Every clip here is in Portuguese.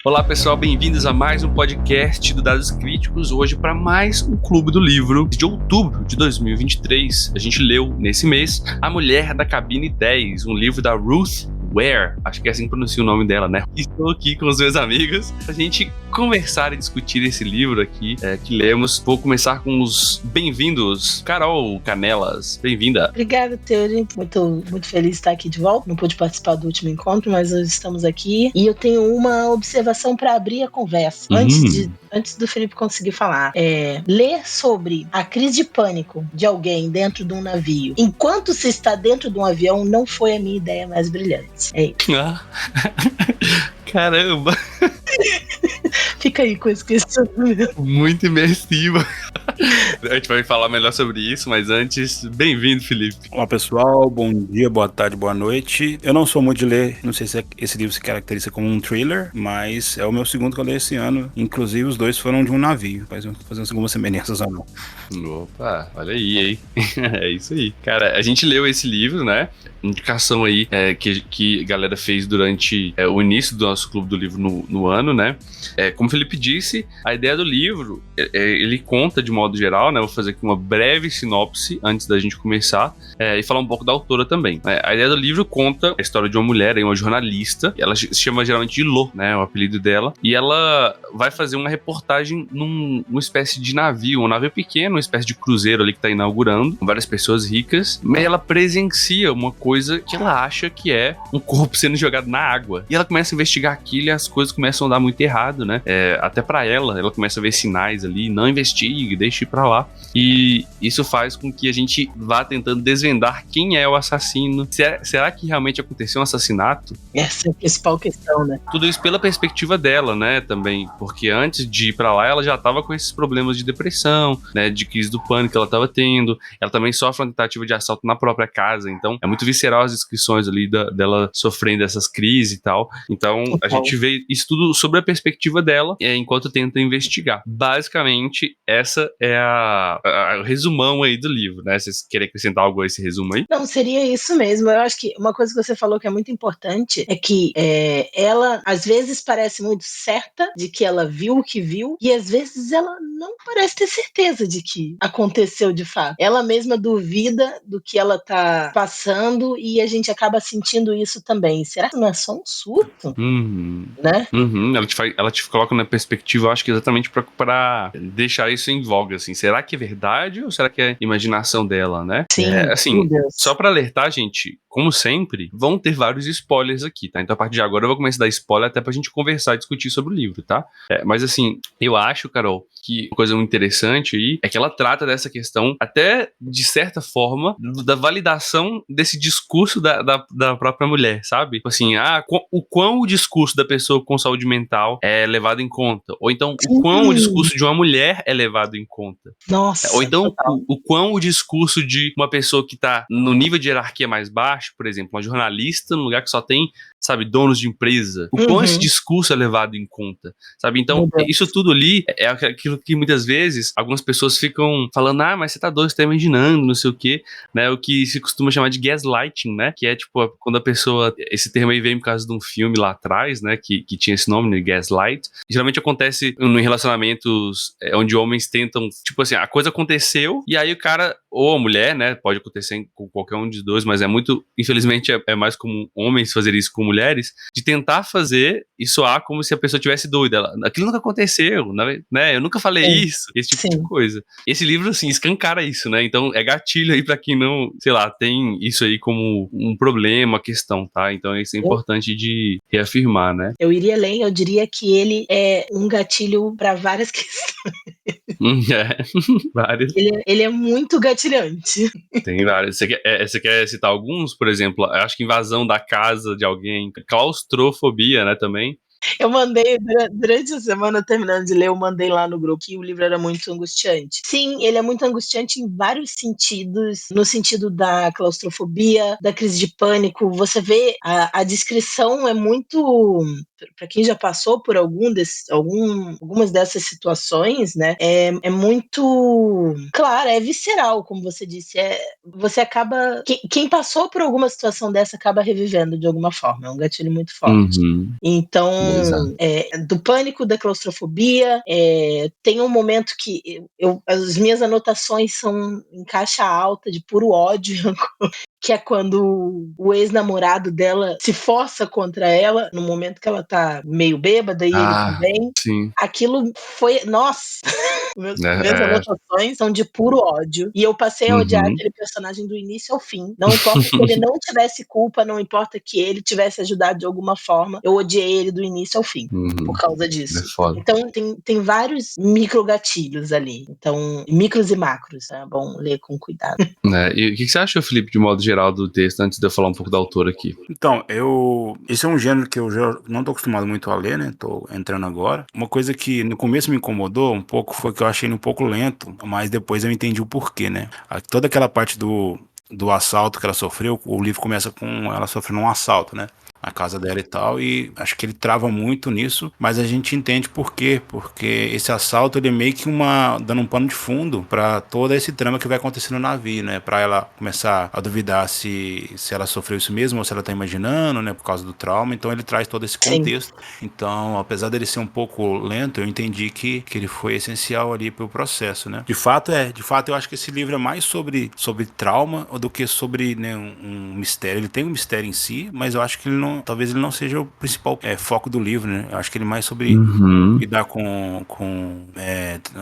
Olá pessoal, bem-vindos a mais um podcast do Dados Críticos, hoje para mais um Clube do Livro de outubro de 2023. A gente leu nesse mês A Mulher da Cabine 10, um livro da Ruth Ware, acho que é assim que pronuncia o nome dela, né? Estou aqui com os meus amigos pra gente conversar e discutir esse livro aqui que lemos. Vou começar com os bem-vindos. Carol Canelas, bem-vinda. Obrigada, Teori. Muito feliz de estar aqui de volta. Não pude participar do último encontro, mas hoje estamos aqui. E eu tenho uma observação para abrir a conversa. Antes do Felipe conseguir falar. Ler sobre a crise de pânico de alguém dentro de um navio, enquanto se está dentro de um avião, não foi a minha ideia mais brilhante. É isso. Caramba! Fica aí com esse questionamento. Muito imersivo. A gente vai falar melhor sobre isso, mas antes, bem-vindo, Felipe. Olá, pessoal. Bom dia, boa tarde, boa noite. Eu não sou muito de ler, não sei se esse livro se caracteriza como um thriller, mas é o meu segundo que eu leio esse ano. Inclusive, os dois foram de um navio. Fazendo algumas semelhanças ou não. Opa, olha aí, hein? É isso aí. Cara, a gente leu esse livro, né? Indicação aí que a galera fez durante o início do nosso Clube do Livro no ano, né? Como o Felipe disse, a ideia do livro, ele conta de modo geral, né? Vou fazer aqui uma breve sinopse antes da gente começar e falar um pouco da autora também. A ideia do livro conta a história de uma mulher, uma jornalista, ela se chama geralmente de Lo, né? O apelido dela, e ela vai fazer uma reportagem numa espécie de navio, um navio pequeno, uma espécie de cruzeiro ali que tá inaugurando, com várias pessoas ricas, mas ela presencia uma coisa que ela acha que é um corpo sendo jogado na água. E ela começa a investigar aquilo e as coisas começam a dar muito errado, né? Até pra ela começa a ver sinais ali, não investigue, deixa ir pra lá. E isso faz com que a gente vá tentando desvendar quem é o assassino. Será que realmente aconteceu um assassinato? Essa é a principal questão, né? Tudo isso pela perspectiva dela, né, também. Porque antes de ir pra lá, ela já tava com esses problemas de depressão, né, de crise do pânico que ela tava tendo. Ela também sofre uma tentativa de assalto na própria casa, então é muito visceral as descrições ali dela sofrendo essas crises e tal. Então a gente vê isso tudo sobre a perspectiva dela enquanto tenta investigar. Basicamente, essa é o resumão aí do livro, né? Vocês querem acrescentar algo a esse resumo aí? Não, seria isso mesmo. Eu acho que uma coisa que você falou que é muito importante é que ela, às vezes, parece muito certa de que ela viu o que viu, e às vezes ela não parece ter certeza de que aconteceu de fato. Ela mesma duvida do que ela tá passando e a gente acaba sentindo isso também. Será que não é só um surto? Né? Ela te coloca na perspectiva, eu acho que exatamente pra deixar isso em voga, assim. Será que é verdade ou será que é imaginação dela, né? Sim, assim, só pra alertar, gente, como sempre, vão ter vários spoilers aqui, tá? Então a partir de agora eu vou começar a dar spoiler até pra gente conversar e discutir sobre o livro, tá? Mas assim, eu acho, Carol, que uma coisa muito interessante aí é que ela trata dessa questão até, de certa forma, da validação desse discurso da própria mulher, sabe? Tipo assim, o quão o discurso da pessoa com saúde mental é levado em conta, ou então o quão o discurso de uma mulher é levado em conta. Nossa, ou então o quão o discurso de uma pessoa que tá no nível de hierarquia mais baixo, por exemplo, uma jornalista num lugar que só tem, sabe, donos de empresa, o quão esse discurso é levado em conta, sabe? Então, isso tudo ali é aquilo que muitas vezes algumas pessoas ficam falando, mas você tá doido, você tá imaginando, não sei o quê, né? O que se costuma chamar de gaslighting, né? Que é, tipo, quando a pessoa... Esse termo aí vem por causa de um filme lá atrás, né? Que tinha esse nome, né? Gaslight. Geralmente acontece em relacionamentos onde homens tentam, tipo assim, a coisa aconteceu e aí o cara, ou a mulher, né? Pode acontecer com qualquer um dos dois, mas é muito, infelizmente, é mais comum homens fazer isso com mulheres, de tentar fazer e soar como se a pessoa tivesse doida. Aquilo nunca aconteceu, né? Eu nunca falei isso, esse tipo de coisa. Esse livro, assim, escancara isso, né? Então é gatilho aí pra quem não, sei lá, tem isso aí como um problema, questão, tá? Então isso é importante de reafirmar, né? Eu iria além, eu diria que ele é um gatilho pra várias questões. Vários. Ele é muito gatilhante. Tem vários. Você quer citar alguns? Por exemplo, eu acho que invasão da casa de alguém, claustrofobia, né, também. Eu mandei, durante a semana, terminando de ler, eu mandei lá no grupo que o livro era muito angustiante. Sim, ele é muito angustiante em vários sentidos, no sentido da claustrofobia, da crise de pânico. Você vê, a descrição é muito para quem já passou por algumas dessas situações, né, é muito, claro, é visceral, como você disse, você acaba, quem passou por alguma situação dessa acaba revivendo de alguma forma, é um gatilho muito forte. Uhum. Então, Exato. do pânico, da claustrofobia, tem um momento que as minhas anotações são em caixa alta, de puro ódio, que é quando o ex-namorado dela se força contra ela, no momento que ela tá meio bêbada e ele também. Sim. Aquilo foi, nossa, minhas É. anotações são de puro ódio. E eu passei a odiar Uhum. aquele personagem do início ao fim. Não importa que ele não tivesse culpa, não importa que ele tivesse ajudado de alguma forma, eu odiei ele do início ao fim, por causa É disso. foda. Então tem vários micro gatilhos ali. Então, micros e macros, é bom ler com cuidado. E o que você acha, Felipe, de modo geral do texto, antes de eu falar um pouco da autora aqui? Então, esse é um gênero que eu já não tô acostumado muito a ler, né? Tô entrando agora. Uma coisa que no começo me incomodou um pouco foi que eu achei ele um pouco lento, mas depois eu entendi o porquê, né? Toda aquela parte do assalto que ela sofreu, o livro começa com ela sofrendo um assalto, né? Na casa dela e tal, e acho que ele trava muito nisso, mas a gente entende por quê, porque esse assalto ele é meio que dando um pano de fundo pra todo esse trama que vai acontecendo no navio, né, pra ela começar a duvidar se ela sofreu isso mesmo ou se ela tá imaginando, né, por causa do trauma. Então ele traz todo esse contexto. Então, apesar dele ser um pouco lento, eu entendi que ele foi essencial ali pro processo, né. De fato eu acho que esse livro é mais sobre trauma do que sobre, né, um mistério. Ele tem um mistério em si, mas eu acho que talvez ele não seja o principal foco do livro, né? Eu acho que ele é mais sobre lidar com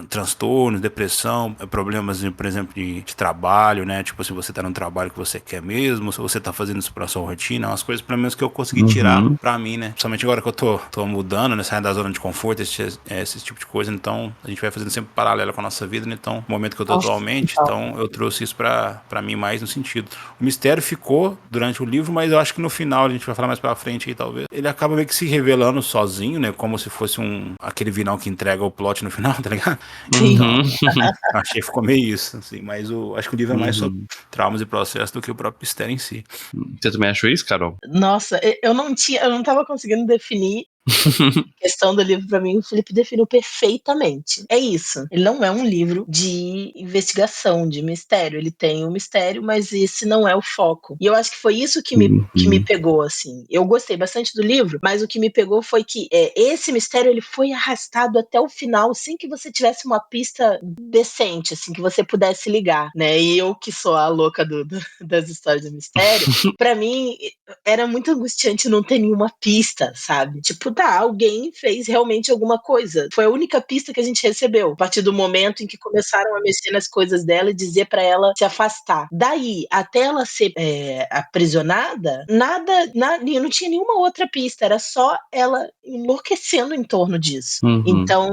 transtornos, depressão, problemas, por exemplo, de trabalho, né? Tipo, se você tá num trabalho que você quer mesmo, se você tá fazendo isso pra sua rotina, umas coisas pelo menos que eu consegui tirar pra mim, né? Principalmente agora que eu tô mudando, né? Saindo da zona de conforto, esse tipo de coisa. Então, a gente vai fazendo sempre paralelo com a nossa vida, né? Então, no momento que eu tô atualmente, então eu trouxe isso pra mim mais no sentido. O mistério ficou durante o livro, mas eu acho que no final, a gente vai falar mais pra frente aí, talvez, ele acaba meio que se revelando sozinho, né? Como se fosse aquele vilão que entrega o plot no final, tá ligado? Então, achei que ficou meio isso, assim. Mas acho que o livro é mais sobre traumas e processos do que o próprio mistério em si. Você também achou isso, Carol? Nossa, eu não tava conseguindo definir a questão do livro, pra mim, o Felipe definiu perfeitamente. É isso. Ele não é um livro de investigação, de mistério. Ele tem o mistério, mas esse não é o foco. E eu acho que foi isso que me pegou, assim. Eu gostei bastante do livro, mas o que me pegou foi que esse mistério ele foi arrastado até o final sem que você tivesse uma pista decente, assim, que você pudesse ligar, né? E eu, que sou a louca das histórias do mistério, pra mim era muito angustiante não ter nenhuma pista, sabe? Tipo, alguém fez realmente alguma coisa. Foi a única pista que a gente recebeu, a partir do momento em que começaram a mexer nas coisas dela e dizer pra ela se afastar. Daí, até ela ser aprisionada, não tinha nenhuma outra pista, era só ela enlouquecendo em torno disso. Então,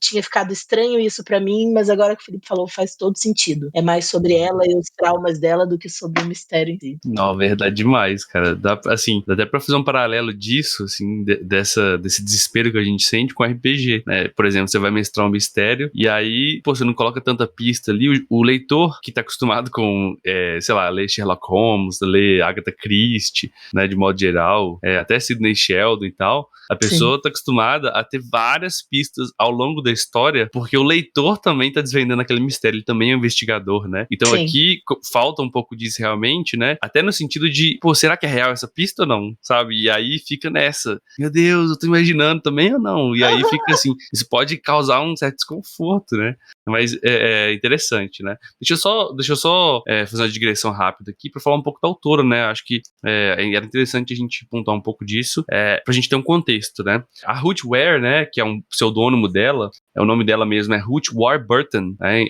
tinha ficado estranho isso pra mim, mas agora que o Felipe falou, faz todo sentido. É mais sobre ela e os traumas dela do que sobre o mistério em si. Não, verdade demais, cara. Dá até pra fazer um paralelo disso, assim, desse desespero que a gente sente com RPG, né? Por exemplo, você vai mestrar um mistério e aí, você não coloca tanta pista ali. O leitor que tá acostumado com, sei lá, ler Sherlock Holmes, ler Agatha Christie, né, de modo geral, até Sidney Sheldon e tal, a pessoa tá acostumada a ter várias pistas ao longo da história, porque o leitor também tá desvendando aquele mistério, ele também é um investigador, né? Então aqui falta um pouco disso realmente, né? Até no sentido de, será que é real essa pista ou não? Sabe? E aí fica nessa. Meu Deus, eu tô imaginando também ou não? E aí fica assim, isso pode causar um certo desconforto, né? Mas é interessante, né? Deixa eu só fazer uma digressão rápida aqui pra falar um pouco da autora, né? Acho que era interessante a gente pontuar um pouco disso, pra gente ter um contexto, né? A Ruth Ware, né, que é um pseudônimo dela, o nome dela mesmo é Ruth Warburton, né?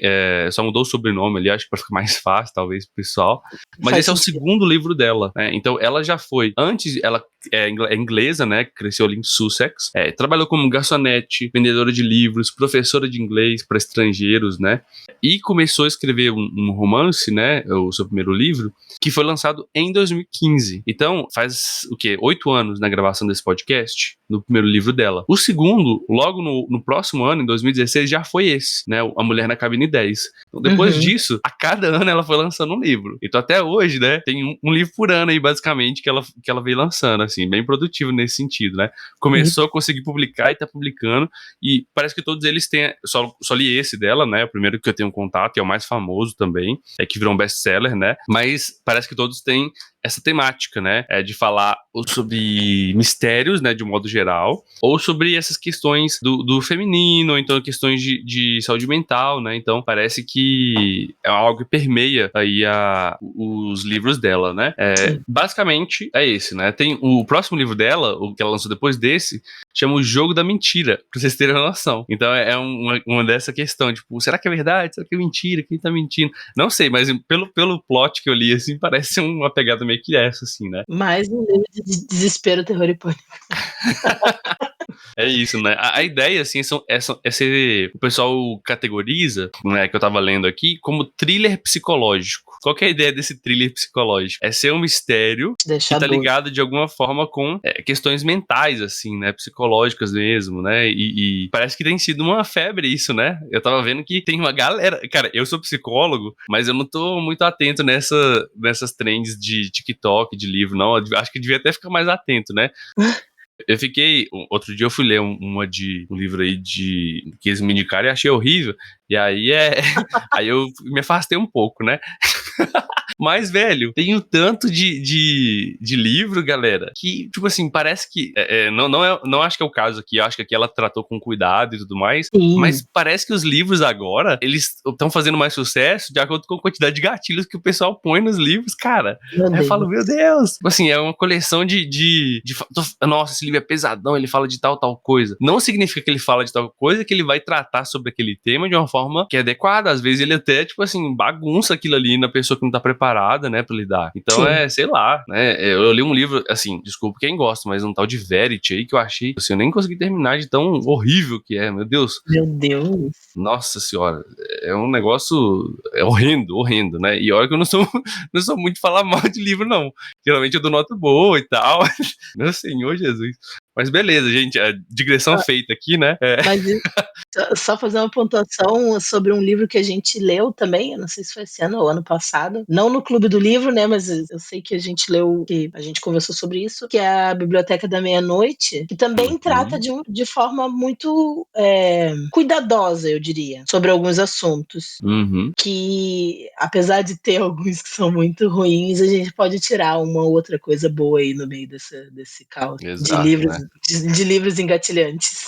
Só mudou o sobrenome ali, acho que pra ficar mais fácil, talvez, pro pessoal. Mas esse é o segundo livro dela, né? Então ela já foi, antes ela é inglesa, né, cresceu ali em Sussex, trabalhou como garçonete, vendedora de livros, professora de inglês para estrangeiros, né, e começou a escrever um romance, né, o seu primeiro livro, que foi lançado em 2015. Então, faz o quê? 8 anos na gravação desse podcast. no primeiro livro dela. O segundo, logo no próximo ano, em 2016, já foi esse, né? A Mulher na Cabine 10. Então, depois disso, a cada ano ela foi lançando um livro. Então, até hoje, né, tem um livro por ano aí, basicamente, que ela veio lançando, assim, bem produtivo nesse sentido, né? Começou a conseguir publicar e tá publicando, e parece que todos eles têm, só li esse dela, né? O primeiro que eu tenho contato, e é o mais famoso também, que virou um best-seller, né? Mas parece que todos têm essa temática, né, de falar sobre mistérios, né, de um modo geral, ou sobre essas questões do feminino, ou então questões de saúde mental, né, então parece que é algo que permeia aí os livros dela, né. Basicamente é esse, né, tem o próximo livro dela, o que ela lançou depois desse, chama O Jogo da Mentira, pra vocês terem uma noção. Então é uma dessa questão, tipo, será que é verdade? Será que é mentira? Quem tá mentindo? Não sei, mas pelo plot que eu li, assim, parece uma pegada meio que essa, assim, né? Mais um livro de desespero, terror e pânico. É isso, né? A ideia, assim, o pessoal categoriza, né, que eu tava lendo aqui, como thriller psicológico. Qual que é a ideia desse thriller psicológico? É ser um mistério que tá ligado de alguma forma com questões mentais, assim, né? Psicológicas mesmo, né? E parece que tem sido uma febre isso, né? Eu tava vendo que tem uma galera... Cara, eu sou psicólogo, mas eu não tô muito atento nessas trends de TikTok, de livro, não. Eu acho que devia até ficar mais atento, né? Outro dia eu fui ler um livro aí que eles me indicaram e achei horrível. E aí aí eu me afastei um pouco, né? Mas, velho, tem um tanto de livro, galera, que, tipo assim, parece que... não acho que é o caso aqui, eu acho que aqui ela tratou com cuidado e tudo mais, mas parece que os livros agora, eles estão fazendo mais sucesso de acordo com a quantidade de gatilhos que o pessoal põe nos livros, cara. Aí eu falo, meu Deus! Tipo assim, é uma coleção nossa, esse livro é pesadão, ele fala de tal coisa. Não significa que ele fala de tal coisa, que ele vai tratar sobre aquele tema de uma forma que é adequada. Às vezes ele até, tipo assim, bagunça aquilo ali na pessoa que não tá preparada, né, pra lidar. Então sei lá, né, eu li um livro, assim, desculpa quem gosta, mas um tal de Verity aí que eu achei, assim, eu nem consegui terminar de tão horrível que é, meu Deus. Meu Deus. Nossa senhora, é um negócio horrendo, né, e olha que eu não sou muito de falar mal de livro, não. Geralmente eu dou nota boa e tal, meu Senhor Jesus. Mas beleza, gente, a digressão feita aqui, né? Mas só fazer uma pontuação sobre um livro que a gente leu também, eu não sei se foi esse ano ou ano passado, não no Clube do Livro, né, mas eu sei que a gente leu, que a gente conversou sobre isso, que é a Biblioteca da Meia-Noite, que também trata de forma muito cuidadosa, eu diria, sobre alguns assuntos, que apesar de ter alguns que são muito ruins, a gente pode tirar uma outra coisa boa aí no meio desse caos. Exato, de livros, né? de livros engatilhantes.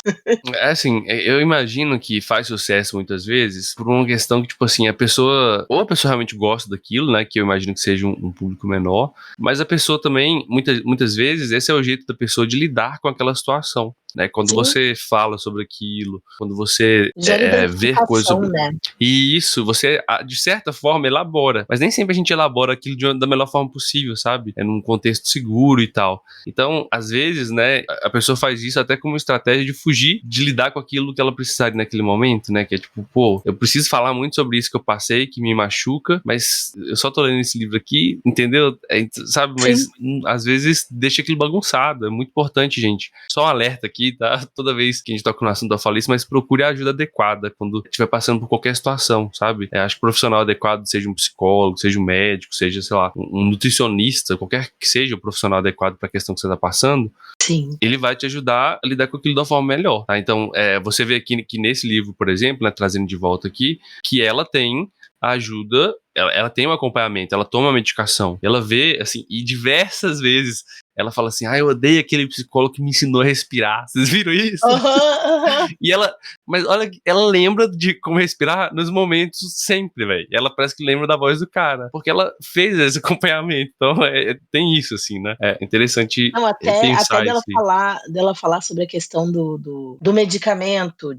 Assim, eu imagino que faz sucesso muitas vezes por uma questão que, tipo assim, a pessoa realmente gosta daquilo, né, que eu imagino que seja um público menor, mas a pessoa também, muitas vezes, esse é o jeito da pessoa de lidar com aquela situação. Né, quando você fala sobre aquilo, quando você vê coisas sobre... né? E isso, você, de certa forma, elabora. Mas nem sempre a gente elabora aquilo da melhor forma possível, sabe? É num contexto seguro e tal. Então, às vezes, né, a pessoa faz isso até como estratégia de fugir, de lidar com aquilo que ela precisar naquele momento, né? Que é tipo, pô, eu preciso falar muito sobre isso que eu passei, que me machuca, mas eu só tô lendo esse livro aqui, entendeu? Sabe? Mas às vezes deixa aquilo bagunçado. É muito importante, gente. Só um alerta aqui, tá? Toda vez que a gente toca no assunto, eu falo isso, mas procure a ajuda adequada quando estiver passando por qualquer situação, sabe? Acho que o profissional adequado, seja um psicólogo, seja um médico, seja, sei lá, um nutricionista, qualquer que seja o profissional adequado para a questão que você tá passando, ele vai te ajudar a lidar com aquilo da forma melhor, tá? Então, você vê aqui que nesse livro, por exemplo, né, trazendo de volta aqui, que ela tem ajuda, ela tem um acompanhamento, ela toma medicação, ela vê, assim, e diversas vezes ela fala assim, eu odeio aquele psicólogo que me ensinou a respirar. Vocês viram isso? E mas olha, ela lembra de como respirar nos momentos sempre, velho. Ela parece que lembra da voz do cara, porque ela fez esse acompanhamento. Então, tem isso, assim, né? É interessante pensar até isso. dela falar sobre a questão do medicamento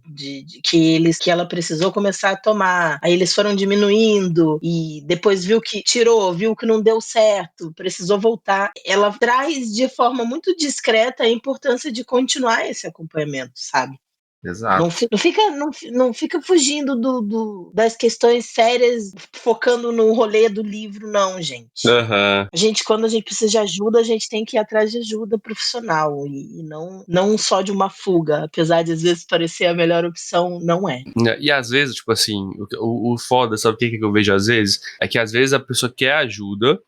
que ela precisou começar a tomar. Aí eles foram diminuindo e depois viu que não deu certo, precisou voltar. Ela traz de forma muito discreta a importância de continuar esse acompanhamento, sabe? Exato. Não fica fugindo das questões sérias, focando no rolê do livro, não, gente. Aham. Quando a gente precisa de ajuda, a gente tem que ir atrás de ajuda profissional e não só de uma fuga, apesar de às vezes parecer a melhor opção, não é. E às vezes, tipo assim, o foda, sabe o que eu vejo às vezes? É que às vezes a pessoa quer ajuda,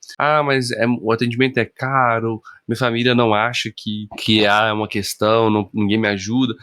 mas o atendimento é caro, minha família não acha que há uma questão, ninguém me ajuda.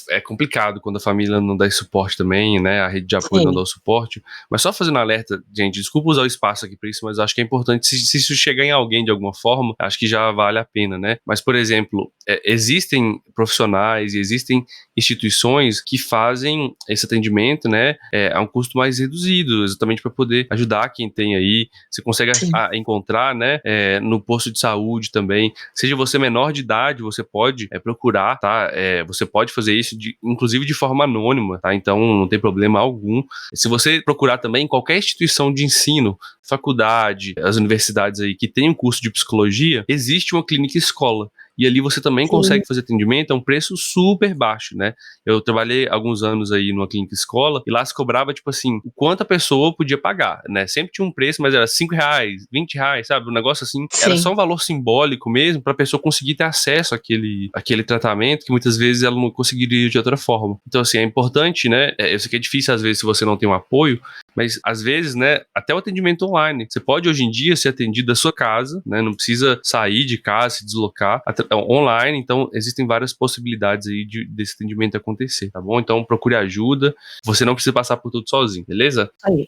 É complicado quando a família não dá suporte também, né? A rede de apoio Sim. não dá o suporte. Mas só fazendo alerta, gente, desculpa usar o espaço aqui pra isso, mas acho que é importante, se isso chegar em alguém de alguma forma, acho que já vale a pena, né? Mas, por exemplo, existem profissionais e existem instituições que fazem esse atendimento, né, a um custo mais reduzido, exatamente para poder ajudar quem tem aí. Você consegue encontrar, né, no posto de saúde também. Seja você menor de idade, você pode procurar, tá? Você pode fazer isso, inclusive de forma anônima, tá? Então não tem problema algum. Se você procurar também qualquer instituição de ensino, faculdade, as universidades aí que tem um curso de psicologia, existe uma clínica escola. E ali você também consegue fazer atendimento a um preço super baixo, né? Eu trabalhei alguns anos aí numa clínica escola e lá se cobrava, tipo assim, o quanto a pessoa podia pagar, né? Sempre tinha um preço, mas era R$5, R$20, sabe? Um negócio assim, era só um valor simbólico mesmo pra pessoa conseguir ter acesso àquele tratamento que muitas vezes ela não conseguiria de outra forma. Então, assim, é importante, né? Eu sei que é difícil às vezes se você não tem um apoio, mas às vezes, né, até o atendimento online. Você pode hoje em dia ser atendido da sua casa, né? Não precisa sair de casa, se deslocar online. Então existem várias possibilidades aí desse atendimento acontecer, tá bom? Então procure ajuda. Você não precisa passar por tudo sozinho, beleza? Aí.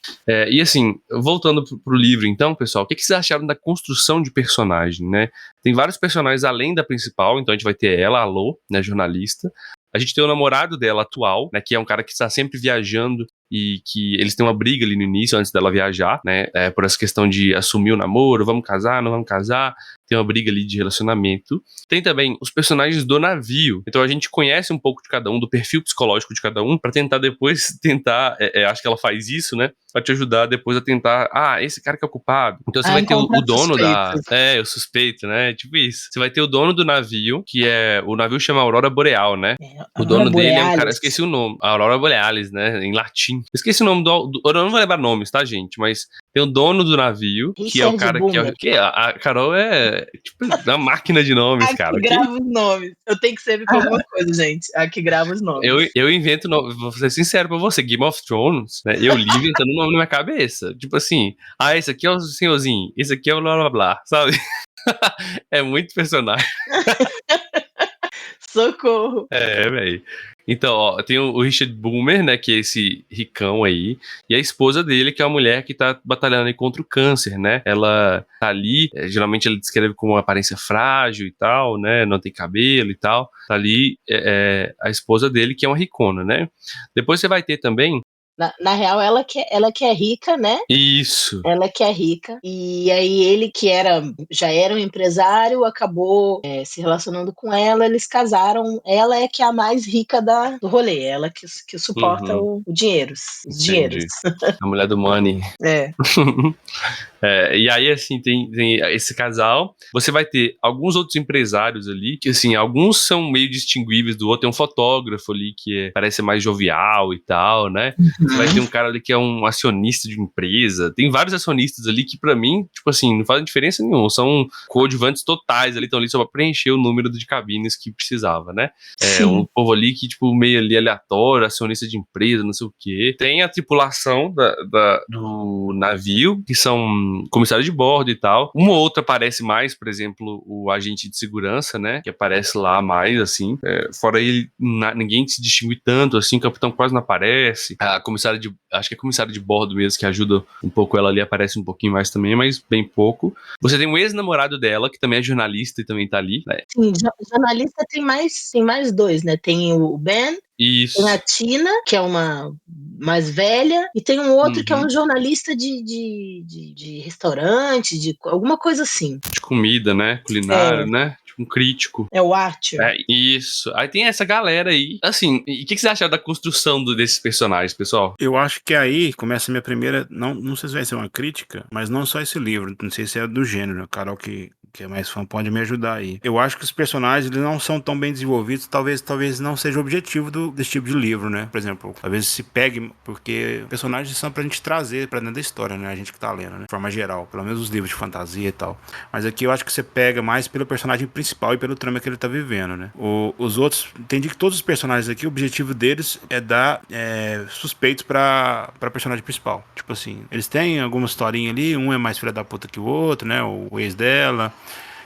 E assim, voltando pro livro, então, pessoal, o que vocês acharam da construção de personagem, né? Tem vários personagens além da principal. Então a gente vai ter ela, a Lo, né, jornalista. A gente tem o namorado dela atual, né, que é um cara que está sempre viajando e que eles têm uma briga ali no início, antes dela viajar, né, por essa questão de assumir o namoro, vamos casar, não vamos casar, tem uma briga ali de relacionamento. Tem também os personagens do navio, então a gente conhece um pouco de cada um, do perfil psicológico de cada um, pra tentar depois, acho que ela faz isso, né, pra te ajudar depois a tentar, esse cara que é o culpado. Então você vai ter o dono o suspeito, né, tipo isso. Você vai ter o dono do navio, que o navio chama Aurora Boreal, né, o dono dele é um cara, eu esqueci o nome, Aurora Borealis, né, em latim. Esqueci o nome eu não vou lembrar nomes, tá, gente? Mas tem o dono do navio, que é o cara que a Carol é tipo uma máquina de nomes, cara. Grava os nomes. Eu tenho que servir pra alguma coisa, gente. Aqui grava os nomes. Eu invento, vou ser sincero pra você, Game of Thrones, né? Eu li inventando nome na minha cabeça. Tipo assim, esse aqui é o senhorzinho, esse aqui é o blá blá blá, sabe? É muito personagem. Socorro. Velho. Então, ó, tem o Richard Boomer, né, que é esse ricão aí, e a esposa dele, que é a mulher que tá batalhando aí contra o câncer, né? Ela tá ali, geralmente ele descreve com uma aparência frágil e tal, né? Não tem cabelo e tal. Tá ali a esposa dele, que é uma ricona, né? Depois você vai ter também... Na real, ela que é rica, né? Isso. Ela que é rica. E aí ele, que já era um empresário, acabou se relacionando com ela, eles casaram. Ela é que é a mais rica do rolê. Ela que suporta os dinheiros. A mulher do money. E aí, assim, tem esse casal. Você vai ter alguns outros empresários ali, que, assim, alguns são meio distinguíveis do outro. Tem um fotógrafo ali que parece mais jovial e tal, né? Você vai ter um cara ali que é um acionista de empresa. Tem vários acionistas ali que, pra mim, tipo assim, não fazem diferença nenhuma. São coadjuvantes totais ali, estão ali só pra preencher o número de cabines que precisava, né? Um povo ali que, tipo, meio ali aleatório, acionista de empresa, não sei o quê. Tem a tripulação do navio, que são comissário de bordo e tal. Uma ou outra aparece mais, por exemplo, o agente de segurança, né? Que aparece lá mais, assim. Fora ele, ninguém se distingue tanto, assim. O capitão quase não aparece. Acho que é comissário de bordo mesmo, que ajuda um pouco ela ali, aparece um pouquinho mais também, mas bem pouco. Você tem um ex-namorado dela, que também é jornalista e também tá ali, né? Sim, jornalista tem mais dois, né? Tem o Ben, isso. Tem a Tina, que é uma mais velha, e tem um outro que é um jornalista de restaurante, de alguma coisa assim. De comida, né? Culinário, né? Tipo um crítico. É o Arthur. Isso. Aí tem essa galera aí. Assim, e o que você acha da construção desses personagens, pessoal? Eu acho que aí começa a minha primeira... Não sei se vai ser uma crítica, mas não só esse livro. Não sei se é do gênero. A Carol que que é mais fã, pode me ajudar aí. Eu acho que os personagens eles não são tão bem desenvolvidos, talvez não seja o objetivo desse tipo de livro, né? Por exemplo, talvez se pegue, porque personagens são pra gente trazer pra dentro da história, né? A gente que tá lendo, né? De forma geral, pelo menos os livros de fantasia e tal. Mas aqui eu acho que você pega mais pelo personagem principal e pelo trama que ele tá vivendo, né? Os outros, entendi que todos os personagens aqui, o objetivo deles é dar suspeitos pra personagem principal. Tipo assim, eles têm alguma historinha ali, um é mais filha da puta que o outro, né? O ex dela,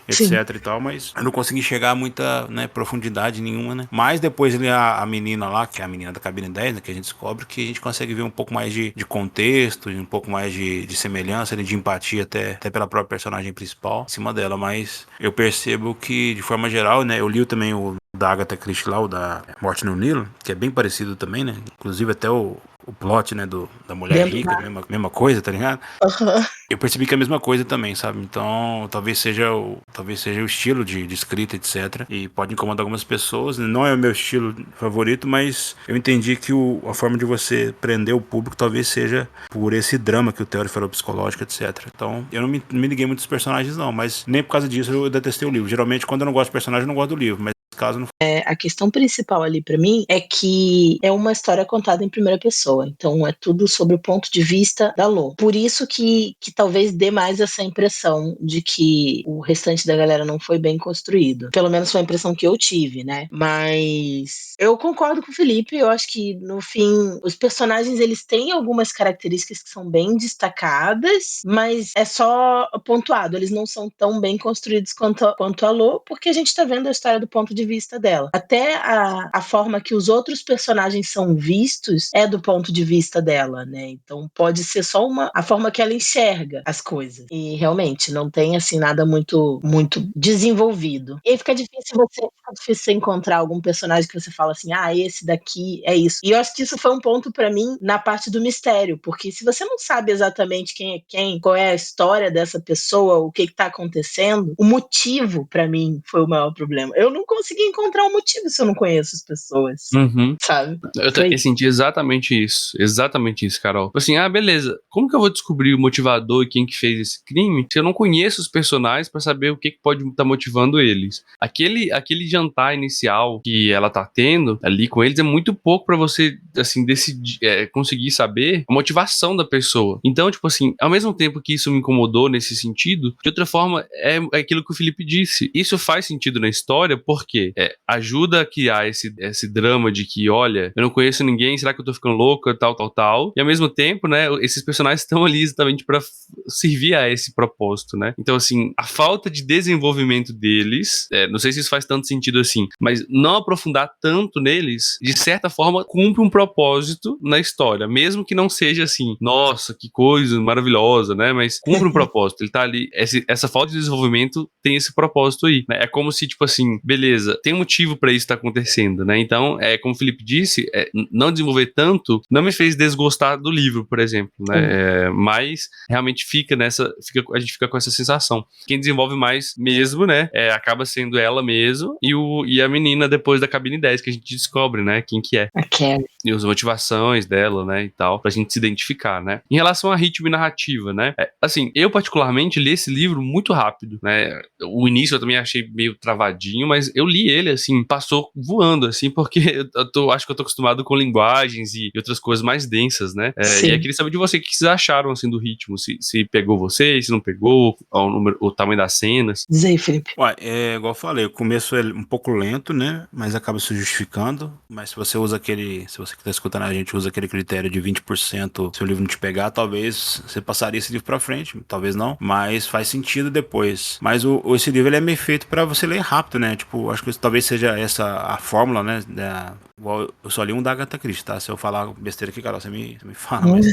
Sim. etc e tal, mas eu não consegui chegar a muita, né, profundidade nenhuma, né? Mas depois a menina lá, que é a menina da cabine 10, né, que a gente descobre que a gente consegue ver um pouco mais de contexto, um pouco mais de semelhança, de empatia até pela própria personagem principal em cima dela, mas eu percebo que, de forma geral, né, eu li também o da Agatha Christie lá, o da Morte no Nilo, que é bem parecido também, né? Inclusive até o plot, né, da mulher Dentro rica, mesma coisa, tá ligado? Aham. Eu percebi que é a mesma coisa também, sabe? Então, talvez seja o estilo de escrita, etc. E pode incomodar algumas pessoas. Não é o meu estilo favorito, mas eu entendi que a forma de você prender o público talvez seja por esse drama que o Theory falou, psicológico, etc. Então, eu não me liguei muito dos personagens, não. Mas nem por causa disso eu detestei o livro. Geralmente, quando eu não gosto de personagem, eu não gosto do livro. Mas nesse caso, não. A questão principal ali pra mim é que é uma história contada em primeira pessoa, então é tudo sobre o ponto de vista da Lo. Por isso que talvez dê mais essa impressão de que o restante da galera não foi bem construído. Pelo menos foi a impressão que eu tive, né? Mas eu concordo com o Felipe, eu acho que no fim os personagens eles têm algumas características que são bem destacadas, mas é só pontuado, eles não são tão bem construídos quanto a Lo, porque a gente tá vendo a história do ponto de vista dela. Até a forma que os outros personagens são vistos é do ponto de vista dela, né? Então pode ser só a forma que ela enxerga as coisas. E realmente não tem assim nada muito desenvolvido. E aí fica difícil você encontrar algum personagem que você fala assim, esse daqui é isso. E eu acho que isso foi um ponto pra mim na parte do mistério, porque se você não sabe exatamente quem é quem, qual é a história dessa pessoa, o que tá acontecendo, o motivo pra mim foi o maior problema. Eu não consegui encontrar um motivo se eu não conheço as pessoas, sabe? Eu senti exatamente isso, Carol. Assim, beleza, como que eu vou descobrir o motivador e quem que fez esse crime se eu não conheço os personagens pra saber o que pode estar motivando eles? Aquele jantar inicial que ela tá tendo ali com eles é muito pouco pra você, assim, decidir, conseguir saber a motivação da pessoa. Então, tipo assim, ao mesmo tempo que isso me incomodou nesse sentido, de outra forma, é aquilo que o Felipe disse. Isso faz sentido na história porque ajuda a criar esse drama de que, olha, eu não conheço ninguém, será que eu tô ficando louca, tal. E ao mesmo tempo, né, esses personagens estão ali exatamente pra servir a esse propósito, né? Então, assim, a falta de desenvolvimento deles, não sei se isso faz tanto sentido assim, mas não aprofundar tanto neles, de certa forma, cumpre um propósito na história, mesmo que não seja assim, nossa, que coisa maravilhosa, né? Mas cumpre um propósito, ele tá ali, essa falta de desenvolvimento tem esse propósito aí, né? É como se, tipo assim, beleza, tem um motivo pra isso estar acontecendo, né? Então, como o Felipe disse, não desenvolver tanto não me fez desgostar do livro, por exemplo, né? Mas realmente a gente fica com essa sensação. Quem desenvolve mais mesmo, né? Acaba sendo ela mesmo e a menina depois da cabine 10, que a gente descobre, né? Quem que é. A Carrie. E as motivações dela, né, e tal, pra gente se identificar, né. Em relação a ritmo e narrativa, né, assim, eu particularmente li esse livro muito rápido, né, o início eu também achei meio travadinho, mas eu li ele, assim, passou voando, assim, porque acho que eu tô acostumado com linguagens e outras coisas mais densas, né, e aí queria saber de você, o que vocês acharam, assim, do ritmo, se pegou você, se não pegou, o tamanho das cenas. Diz aí, Felipe. Ué, igual eu falei, o começo é um pouco lento, né? Mas acaba se justificando. Mas se você que tá escutando a gente usa aquele critério de 20%, se o livro não te pegar, talvez você passaria esse livro pra frente, talvez não. Mas faz sentido depois. Mas esse livro ele é meio feito pra você ler rápido, né? Tipo, acho que talvez seja essa a fórmula, né? Igual eu só li um da Agatha Christie, tá? Se eu falar besteira aqui, Carol, você me fala, mas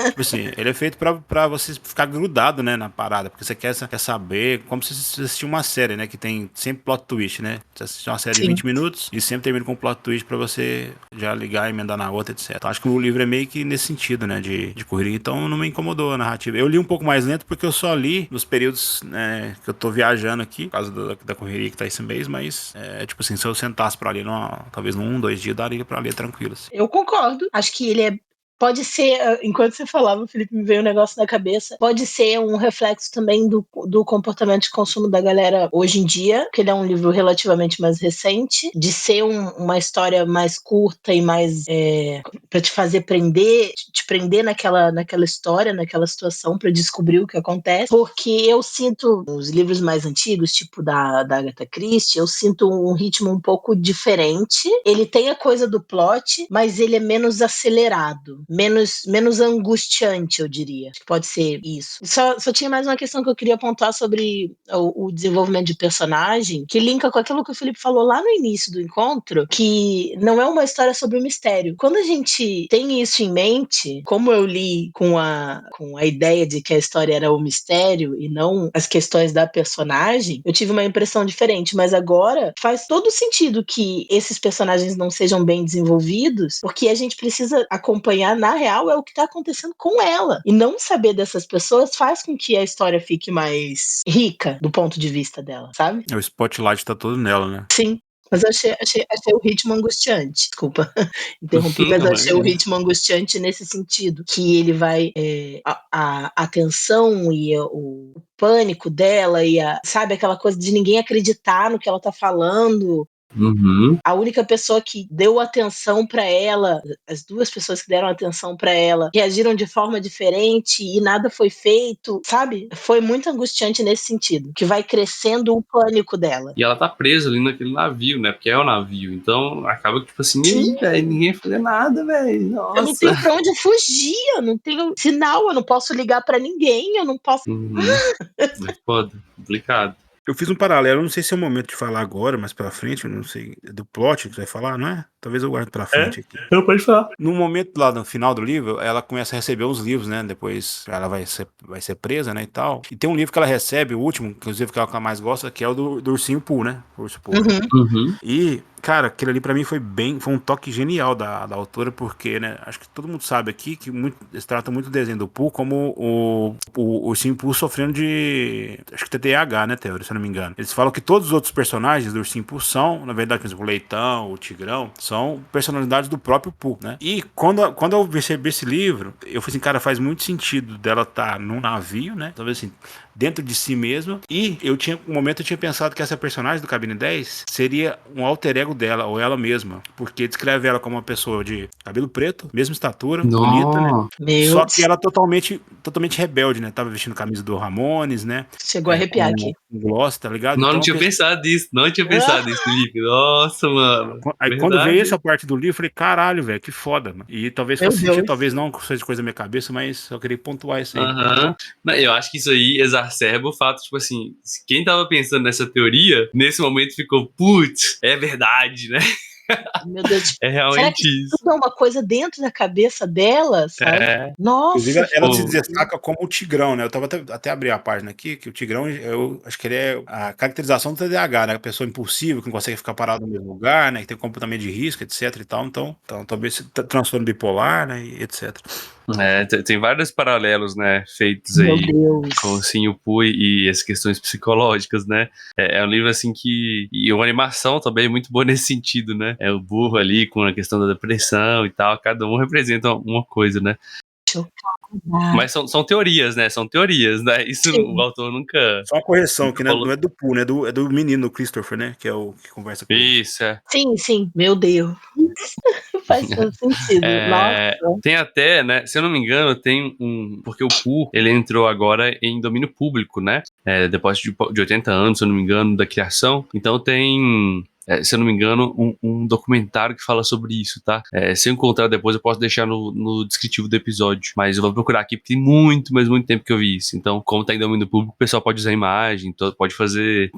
tipo assim, ele é feito pra você ficar grudado, né, na parada, porque você quer saber, como se você assistir uma série, né, que tem sempre plot twist, né? Você assiste uma série de 20 minutos e sempre termina com um plot twist pra você já ligar, emendar na outra, etc. Então, acho que o livro é meio que nesse sentido, né, de correria, então não me incomodou a narrativa. Eu li um pouco mais lento porque eu só li nos períodos, né, que eu tô viajando aqui, por causa da correria que tá esse mês, mas, tipo assim, se eu sentasse pra ler, talvez num 2 dias, daria pra ler tranquilo, assim. Eu concordo. Acho que ele é Pode ser, enquanto você falava, Felipe, me veio um negócio na cabeça, pode ser um reflexo também do comportamento de consumo da galera hoje em dia, que ele é um livro relativamente mais recente, de ser uma história mais curta e mais para te fazer te prender naquela história, naquela situação, para descobrir o que acontece, porque eu sinto, os livros mais antigos, tipo da Agatha Christie, eu sinto um ritmo um pouco diferente. Ele tem a coisa do plot, mas ele é menos acelerado, menos angustiante, eu diria. Acho que pode ser isso. Só tinha mais uma questão que eu queria apontar sobre o desenvolvimento de personagem, que linka com aquilo que o Felipe falou lá no início do encontro, que não é uma história sobre o mistério. Quando a gente tem isso em mente, como eu li com a ideia de que a história era o mistério e não as questões da personagem, eu tive uma impressão diferente, mas agora faz todo sentido que esses personagens não sejam bem desenvolvidos, porque a gente precisa acompanhar, na real, é o que tá acontecendo com ela. E não saber dessas pessoas faz com que a história fique mais rica do ponto de vista dela, sabe? O spotlight tá todo nela, né? Sim. Mas eu achei o ritmo angustiante. Desculpa interrompi, mas eu achei o ritmo angustiante nesse sentido, que ele vai a tensão e o pânico dela e sabe, aquela coisa de ninguém acreditar no que ela tá falando. Uhum. A única pessoa que deu atenção pra ela, as duas pessoas que deram atenção pra ela, reagiram de forma diferente e nada foi feito, sabe? Foi muito angustiante nesse sentido, que vai crescendo o pânico dela. E ela tá presa ali naquele navio, né? Porque é o navio. Então acaba que, tipo assim, e aí, velho? Ninguém vai fazer nada, velho. Nossa. Eu não tenho pra onde fugir, eu não tenho sinal, eu não posso ligar pra ninguém, eu não posso. É foda, complicado. Eu fiz um paralelo, não sei se é o momento de falar agora, mas pela frente, eu não sei, do plot que você vai falar, não é? Talvez eu guarde pra frente aqui. Não pode falar. No momento lá no final do livro, ela começa a receber os livros, né? Depois ela vai ser presa, né? E tal. E tem um livro que ela recebe, o último, inclusive que é o que ela mais gosta, que é o do Ursinho Pooh, né? O Urso Pooh. Uhum. E, cara, aquele ali pra mim foi um toque genial da autora, porque, né? Acho que todo mundo sabe aqui que eles tratam muito o desenho do Pooh como o Ursinho Pooh sofrendo de, acho que TDAH, né, Teori, se eu não me engano. Eles falam que todos os outros personagens do Ursinho Pooh são, na verdade, por exemplo, o Leitão, o Tigrão, são personalidades do próprio Pooh, né? E quando eu recebi esse livro, eu falei assim, cara, faz muito sentido dela estar num navio, né? Talvez assim, dentro de si mesma. E um momento eu tinha pensado que essa personagem do Cabine 10 seria um alter ego dela, ou ela mesma. Porque descreve ela como uma pessoa de cabelo preto, mesma estatura, bonita, né? Só que ela totalmente rebelde, né? Tava vestindo camisa do Ramones, né? Chegou a arrepiar aqui. Gloss, tá ligado? Não, Então, não tinha pensado nisso. Não tinha pensado nisso, Felipe. Nossa, mano. Aí quando veio essa parte do livro, eu falei, caralho, velho, que foda, mano. E talvez fosse sentido, talvez não seja coisa da minha cabeça, mas eu queria pontuar isso aí. Não, eu acho que isso aí exacerba o fato, tipo assim, quem tava pensando nessa teoria, nesse momento ficou, putz, é verdade, né? Meu Deus, é realmente será que isso. Tudo é uma coisa dentro da cabeça dela, sabe? Nossa. Inclusive, ela se destaca como o Tigrão, né? Eu tava até abrir a página aqui, que o Tigrão, eu acho que ele é a caracterização do TDAH, né? A pessoa impulsiva, que não consegue ficar parado no mesmo lugar, né? Que tem comportamento de risco, etc e tal. Então talvez transtorno bipolar, né? E etc. Tem vários paralelos, né, feitos aí com o Pooh e as questões psicológicas, né? É um livro assim e uma animação também muito boa nesse sentido, né? É o burro ali com a questão da depressão e tal, cada um representa uma coisa, né? Mas são teorias, né? São teorias, né? Isso o autor nunca. Só uma correção, que não é do Pooh, né? É do menino Christopher, né? Que é o que conversa com ele. Isso, é. Sim, meu Deus. Faz todo sentido. Nossa. Tem até, né? Se eu não me engano, tem porque o Pooh, ele entrou agora em domínio público, né? Depois de 80 anos, se eu não me engano, da criação. Então tem. Se eu não me engano, um documentário que fala sobre isso, tá? Se eu encontrar depois, eu posso deixar no descritivo do episódio. Mas eu vou procurar aqui, porque tem muito tempo que eu vi isso. Então, como tá em domínio público, o pessoal pode usar imagem, pode fazer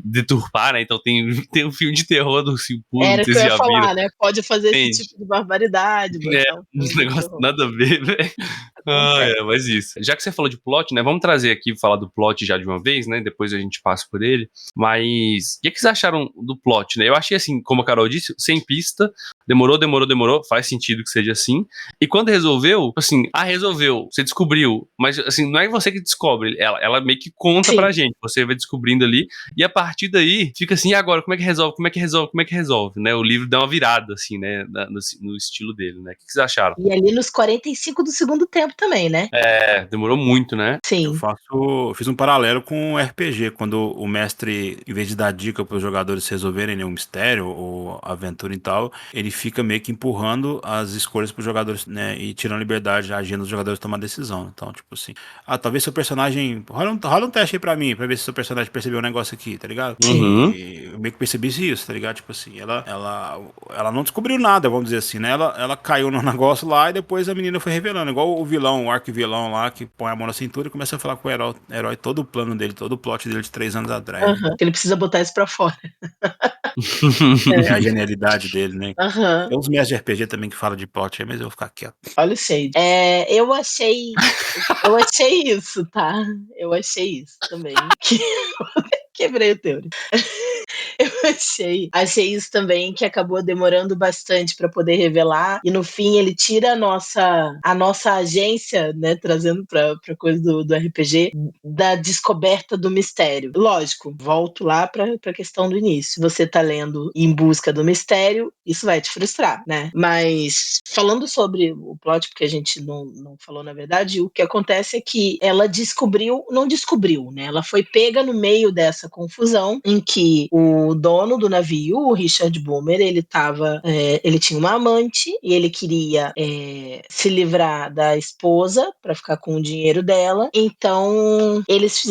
deturpar, né? Então tem um filme de terror do Pooh. Era o que eu ia falar, né? Pode fazer esse tipo de barbaridade. Um negócio nada a ver, velho. Mas isso. Já que você falou de plot, né? Vamos trazer aqui, falar do plot já de uma vez, né? Depois a gente passa por ele. Mas o que vocês acharam do plot, né? Eu achei assim, como a Carol disse, sem pista, demorou, faz sentido que seja assim. E quando resolveu, assim, resolveu, você descobriu, mas assim, não é você que descobre, ela meio que conta pra gente, você vai descobrindo ali, e a partir daí, fica assim, e agora, como é que resolve, né? O livro dá uma virada, assim, né, no estilo dele, né? O que vocês acharam? E ali nos 45 do segundo tempo também, né? Demorou muito, né? Sim. Eu fiz um paralelo com o RPG, quando o mestre, em vez de dar dica para os jogadores resolverem nenhum mistério ou aventura e tal, ele fica meio que empurrando as escolhas para os jogadores, né, e tirando liberdade, agindo os jogadores tomar decisão. Então, tipo assim, talvez seu personagem, rola um teste aí pra mim, pra ver se seu personagem percebeu um negócio aqui, tá ligado? Uhum. E eu meio que percebi isso, tá ligado? Tipo assim, ela não descobriu nada, vamos dizer assim, né? Ela caiu no negócio lá e depois a menina foi revelando, igual o vilão, o arquivilão lá, que põe a mão na cintura e começa a falar com o herói todo o plano dele, todo o plot dele de 3 anos atrás. Né? Ele precisa botar isso pra fora. É a genialidade dele, né? Uhum. Tem uns mestres de RPG também que falam de plot aí, mas eu vou ficar quieto. Olha o shade. Eu achei isso, tá? Eu achei isso também. Quebrei o teor. Eu achei isso também, que acabou demorando bastante para poder revelar, e no fim ele tira a nossa agência, né, trazendo para coisa do RPG, da descoberta do mistério. Lógico, volto lá para a questão do início. Você tá lendo em busca do mistério, isso vai te frustrar, né? Mas falando sobre o plot, porque a gente não falou na verdade, o que acontece é que ela não descobriu, né? Ela foi pega no meio dessa confusão em que o dono do navio, o Richard Boomer, ele tinha uma amante e ele queria se livrar da esposa para ficar com o dinheiro dela. Então eles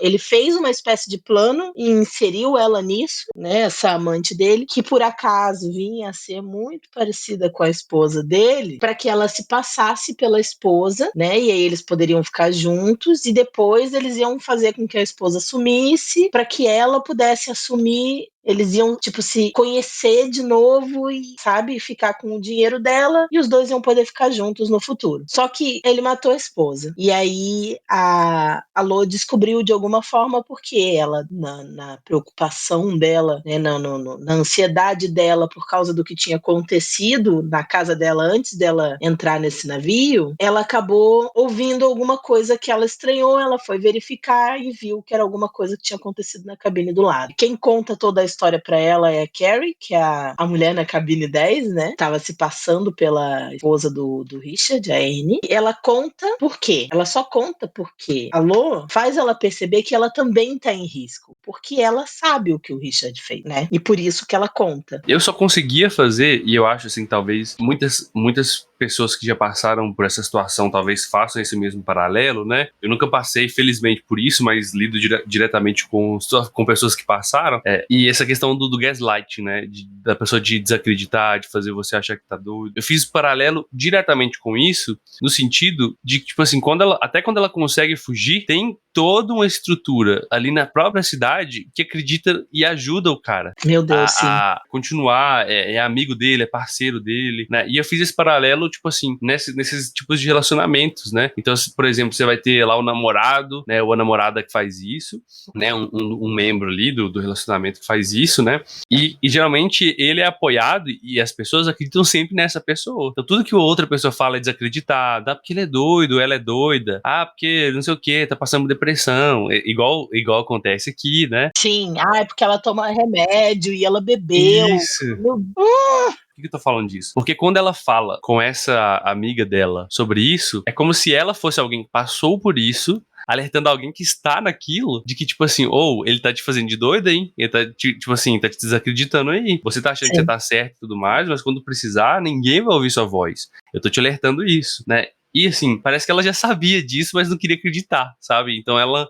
ele fez uma espécie de plano e inseriu ela nisso, né? Essa amante dele, que por acaso vinha a ser muito parecida com a esposa dele, para que ela se passasse pela esposa, né? E aí eles poderiam ficar juntos e depois eles iam fazer com que a esposa sumisse para que ela pudesse assumir. Eles iam, tipo, se conhecer de novo e, sabe, ficar com o dinheiro dela, e os dois iam poder ficar juntos no futuro. Só que ele matou a esposa. E aí a Lo descobriu de alguma forma, porque ela, na preocupação dela, né, na ansiedade dela por causa do que tinha acontecido na casa dela antes dela entrar nesse navio, ela acabou ouvindo alguma coisa que ela estranhou, ela foi verificar e viu que era alguma coisa que tinha acontecido na cabine do lado. Quem conta toda a história pra ela é a Carrie, que é a mulher na cabine 10, né? Tava se passando pela esposa do Richard, a Anne. E ela conta por quê? Ela só conta porque a Lo faz ela perceber que ela também tá em risco, porque ela sabe o que o Richard fez, né? E por isso que ela conta. Eu só conseguia fazer, e eu acho assim, talvez muitas pessoas que já passaram por essa situação talvez façam esse mesmo paralelo, né? Eu nunca passei, felizmente, por isso, mas lido diretamente com pessoas que passaram. E essa questão do gaslight, né? Da pessoa de desacreditar, de fazer você achar que tá doido. Eu fiz paralelo diretamente com isso, no sentido de que, tipo assim, até quando ela consegue fugir, tem toda uma estrutura ali na própria cidade que acredita e ajuda o cara. Meu Deus, sim. A continuar, é amigo dele, é parceiro dele, né? E eu fiz esse paralelo, tipo assim, nesses tipos de relacionamentos, né? Então, por exemplo, você vai ter lá o namorado, né? Ou a namorada que faz isso, né? Um membro ali do relacionamento que faz isso, né? E geralmente ele é apoiado e as pessoas acreditam sempre nessa pessoa. Então, tudo que outra pessoa fala é desacreditado. Porque ele é doido, ela é doida. Porque não sei o que, tá passando por depressão. Igual acontece aqui, né? Sim, é porque ela toma remédio e ela bebeu. Isso. Por que eu tô falando disso? Porque quando ela fala com essa amiga dela sobre isso, é como se ela fosse alguém que passou por isso, alertando alguém que está naquilo, de que, tipo assim, ele tá te fazendo de doida, hein? Ele tá, tipo assim, tá te desacreditando aí. Você tá achando que você tá certo e tudo mais, mas quando precisar, ninguém vai ouvir sua voz. Eu tô te alertando isso, né? E assim, parece que ela já sabia disso, mas não queria acreditar, sabe? Então ela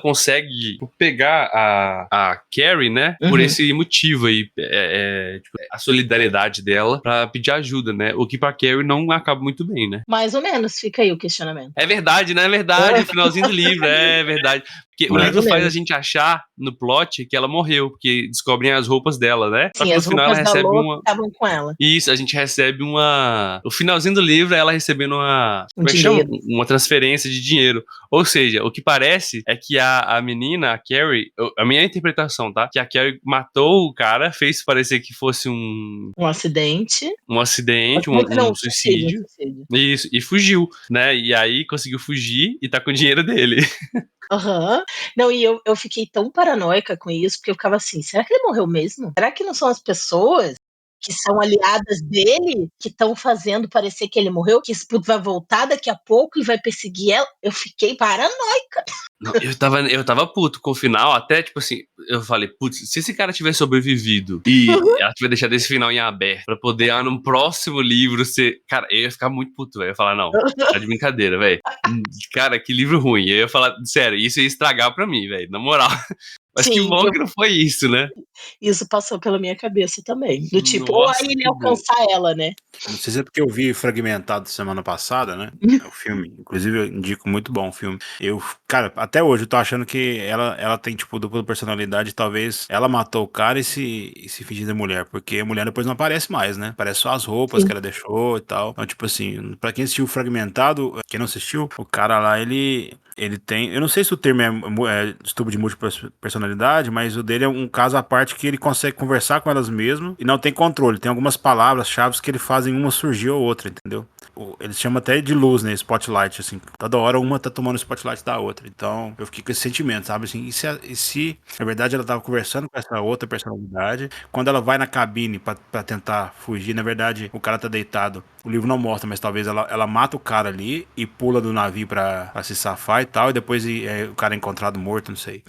consegue pegar a Carrie, né? Por esse motivo aí, tipo, a solidariedade dela pra pedir ajuda, né? O que pra Carrie não acaba muito bem, né? Mais ou menos, fica aí o questionamento. É verdade, né? É verdade, o finalzinho do livro, é verdade. Porque o Mais livro ou faz a menos. gente achar no plot que ela morreu, porque descobrem as roupas dela, né? Só Sim, que no as final ela roupas da recebe Lô uma. estavam com ela. Isso, a gente recebe uma. O finalzinho do livro é ela recebendo uma. Um Como é que chama? dinheiro. Uma transferência de dinheiro. Ou seja, o que parece é que a menina, a Carrie, a minha interpretação, tá? Que a Carrie matou o cara, fez parecer que fosse Um acidente. um acidente, Acidente não, um um suicídio, um suicídio. suicídio. Isso, e fugiu, né? E aí conseguiu fugir e tá com o dinheiro dele. Aham. Não, e eu fiquei tão paranoica com isso, porque eu ficava assim: será que ele morreu mesmo? Será que não são as pessoas que são aliadas dele que estão fazendo parecer que ele morreu? Que esse puto vai voltar daqui a pouco e vai perseguir ela? Eu fiquei paranoica. Não, eu tava puto com o final, até tipo assim, eu falei, putz, se esse cara tivesse sobrevivido e ela tivesse deixado esse final em aberto pra poder, num próximo livro ser. Cara, eu ia ficar muito puto, velho. Eu ia falar, não, tá de brincadeira, velho. Cara, que livro ruim. Eu ia falar, sério, isso ia estragar pra mim, velho, na moral. Mas que Sim, bom que não foi isso, né? isso passou pela minha cabeça também. Do tipo, ou aí Nossa, ele que bom. alcançar ela, né? Não sei se é porque eu vi fragmentado semana passada, né? O filme. Inclusive, eu indico muito bom o filme. Cara, até hoje eu tô achando que ela tem, tipo, dupla personalidade. Talvez ela matou o cara e se fingiu de mulher. Porque a mulher depois não aparece mais, né? Aparece só as roupas Sim. que ela deixou e tal. Então, tipo assim, pra quem assistiu fragmentado, quem não assistiu, o cara lá, ele tem. Eu não sei se o termo é distúrbio de múltipla personalidade, mas o dele é um caso à parte que ele consegue conversar com elas mesmo e não tem controle. Tem algumas palavras-chave que ele fazem uma surgir ou outra, entendeu? Eles chamam até de luz, né? Spotlight, assim. Toda hora uma tá tomando o spotlight da outra. Então eu fiquei com esse sentimento, sabe? Assim, e se na verdade ela tava conversando com essa outra personalidade, quando ela vai na cabine pra tentar fugir, na verdade o cara tá deitado. O livro não mostra, mas talvez ela mata o cara ali e pula do navio pra se safar e tal, e depois o cara é encontrado morto, não sei.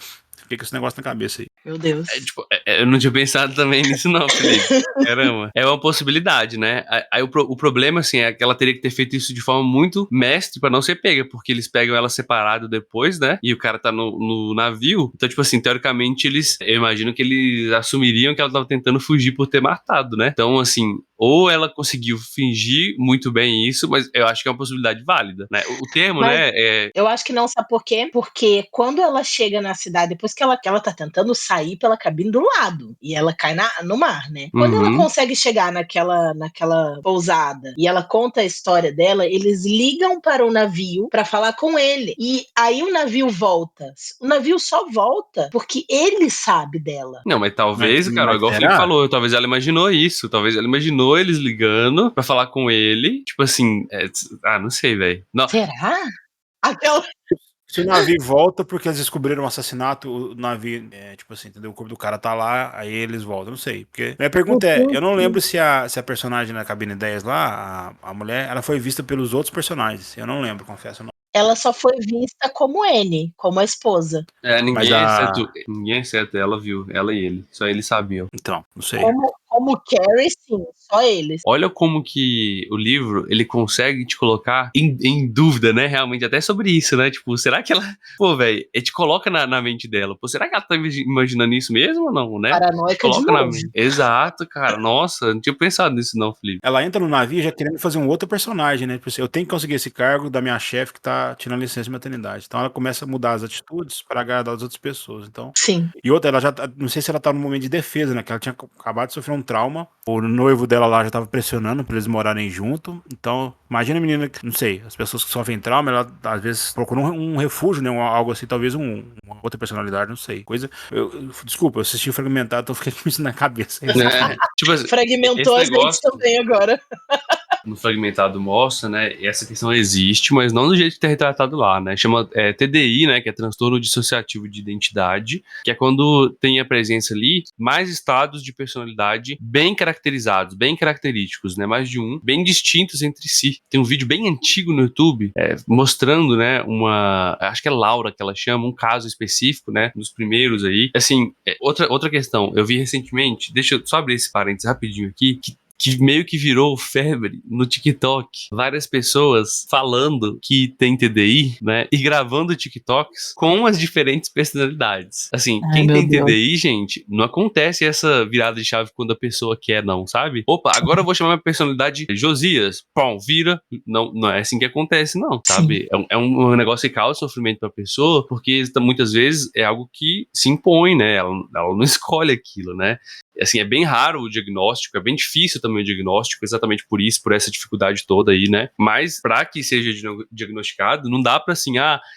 Fiquei com esse negócio na cabeça aí. Meu Deus. Tipo, eu não tinha pensado também nisso, não, Felipe. Caramba. É uma possibilidade, né? Aí o problema, assim, é que ela teria que ter feito isso de forma muito mestre pra não ser pega, porque eles pegam ela separado depois, né? E o cara tá no navio. Então, tipo assim, teoricamente, eu imagino que eles assumiriam que ela tava tentando fugir por ter matado, né? Então, assim, ou ela conseguiu fingir muito bem isso, mas eu acho que é uma possibilidade válida, né? O termo, Mas né, eu acho que não, sabe por quê? Porque quando ela chega na cidade, depois que ela tá tentando sair pela cabine do lado, e ela cai no mar, né? Quando ela Uhum. consegue chegar naquela pousada e ela conta a história dela, eles ligam para o navio para falar com ele. E aí o navio volta. O navio só volta porque ele sabe dela. Não, mas talvez, cara, Mas igual o Felipe será? falou, talvez ela imaginou isso, talvez ela imaginou eles ligando pra falar com ele, tipo assim, não sei, velho. Não, Será? Aquela. Se o navio volta porque eles descobriram um assassinato, o navio, tipo assim, entendeu? O corpo do cara tá lá, aí eles voltam, não sei. Porque minha pergunta é, eu não lembro se a personagem na cabine 10 lá, a mulher, ela foi vista pelos outros personagens. Eu não lembro, confesso. Não. Ela só foi vista como N, como a esposa. Mas ninguém exceto ela viu, ela e ele, só eles sabiam. Então, não sei. Como Carrie, sim, só eles. Olha como que o livro, ele consegue te colocar em dúvida, né, realmente, até sobre isso, né, tipo, será que ela, pô, velho, te coloca na mente dela, pô, será que ela tá imaginando isso mesmo ou não, né? Te Paranoica de coloca na novo. mente. Exato, cara, nossa, não tinha pensado nisso não, Felipe. Ela entra no navio já querendo fazer um outro personagem, né? Tipo assim, eu tenho que conseguir esse cargo da minha chefe que tá tirando licença de maternidade. Então ela começa a mudar as atitudes para agradar as outras pessoas. Então, Sim. e outra, ela já não sei se ela tá no momento de defesa, né? Que ela tinha acabado de sofrer um trauma. O noivo dela lá já tava pressionando pra eles morarem junto. Então, imagina a menina que, não sei, as pessoas que sofrem trauma, ela às vezes procuram um refúgio, né? Algo assim, talvez uma outra personalidade, não sei. Desculpa, eu assisti fragmentado, então fiquei com isso na cabeça. Tipo assim, Fragmentou esse a gente negócio também agora. no fragmentado mostra, né, essa questão existe, mas não do jeito que tá retratado lá, né, chama TDI, né, que é transtorno dissociativo de identidade, que é quando tem a presença ali mais estados de personalidade bem caracterizados, bem característicos, né, mais de um, bem distintos entre si. Tem um vídeo bem antigo no YouTube mostrando, né, acho que é Laura que ela chama, um caso específico, né, dos primeiros aí. Assim, outra questão, eu vi recentemente, deixa eu só abrir esse parênteses rapidinho aqui, que que meio que virou febre no TikTok. Várias pessoas falando que tem TDI, né? E gravando TikToks com as diferentes personalidades. Assim, Ai, quem meu tem Deus. TDI, gente, não acontece essa virada de chave quando a pessoa quer, não, sabe? Opa, agora eu vou chamar minha personalidade Josias. Pão, vira. Não, não é assim que acontece, não, Sim. sabe? É um negócio que causa sofrimento pra pessoa, porque muitas vezes é algo que se impõe, né? Ela não escolhe aquilo, né? Assim, é bem raro o diagnóstico, é bem difícil também o diagnóstico, exatamente por isso, por essa dificuldade toda aí, né? Mas para que seja diagnosticado, não dá para assim,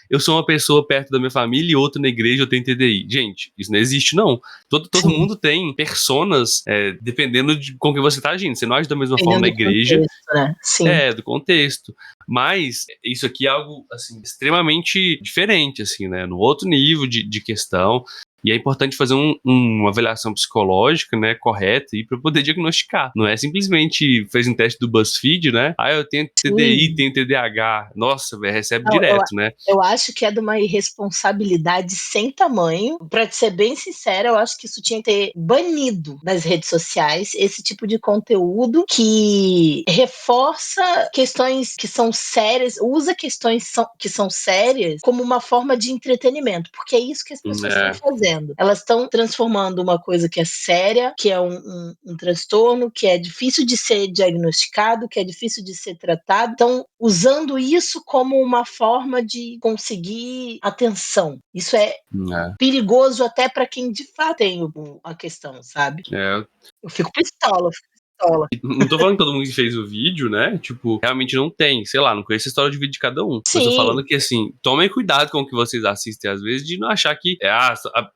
eu sou uma pessoa perto da minha família e outra na igreja eu tenho TDI. Gente, isso não existe, não. Todo mundo tem personas, dependendo de com que você tá agindo. Você não age da mesma forma na Dependendo do igreja, contexto, né? Sim. do contexto. Mas isso aqui é algo, assim, extremamente diferente, assim, né? No outro nível de questão. E é importante fazer uma avaliação psicológica, né, correta, e para poder diagnosticar. Não é simplesmente fez um teste do BuzzFeed, né? Eu tenho TDI, Sim. tenho TDAH. Nossa, velho, recebe Não, direto, né? eu acho que é de uma irresponsabilidade sem tamanho. Pra ser bem sincera, eu acho que isso tinha que ter banido das redes sociais esse tipo de conteúdo que reforça questões que são sérias, usa questões que são sérias como uma forma de entretenimento, porque é isso que as pessoas estão fazendo. Elas estão transformando uma coisa que é séria, que é um transtorno, que é difícil de ser diagnosticado, que é difícil de ser tratado, estão usando isso como uma forma de conseguir atenção. Isso é perigoso até para quem de fato tem a questão, sabe? Eu fico pistola. Não tô falando que todo mundo que fez o vídeo, né? Tipo, realmente não tem. Sei lá, não conheço a história de vídeo de cada um. Mas tô Sim. falando que, assim, tomem cuidado com o que vocês assistem, às vezes, de não achar que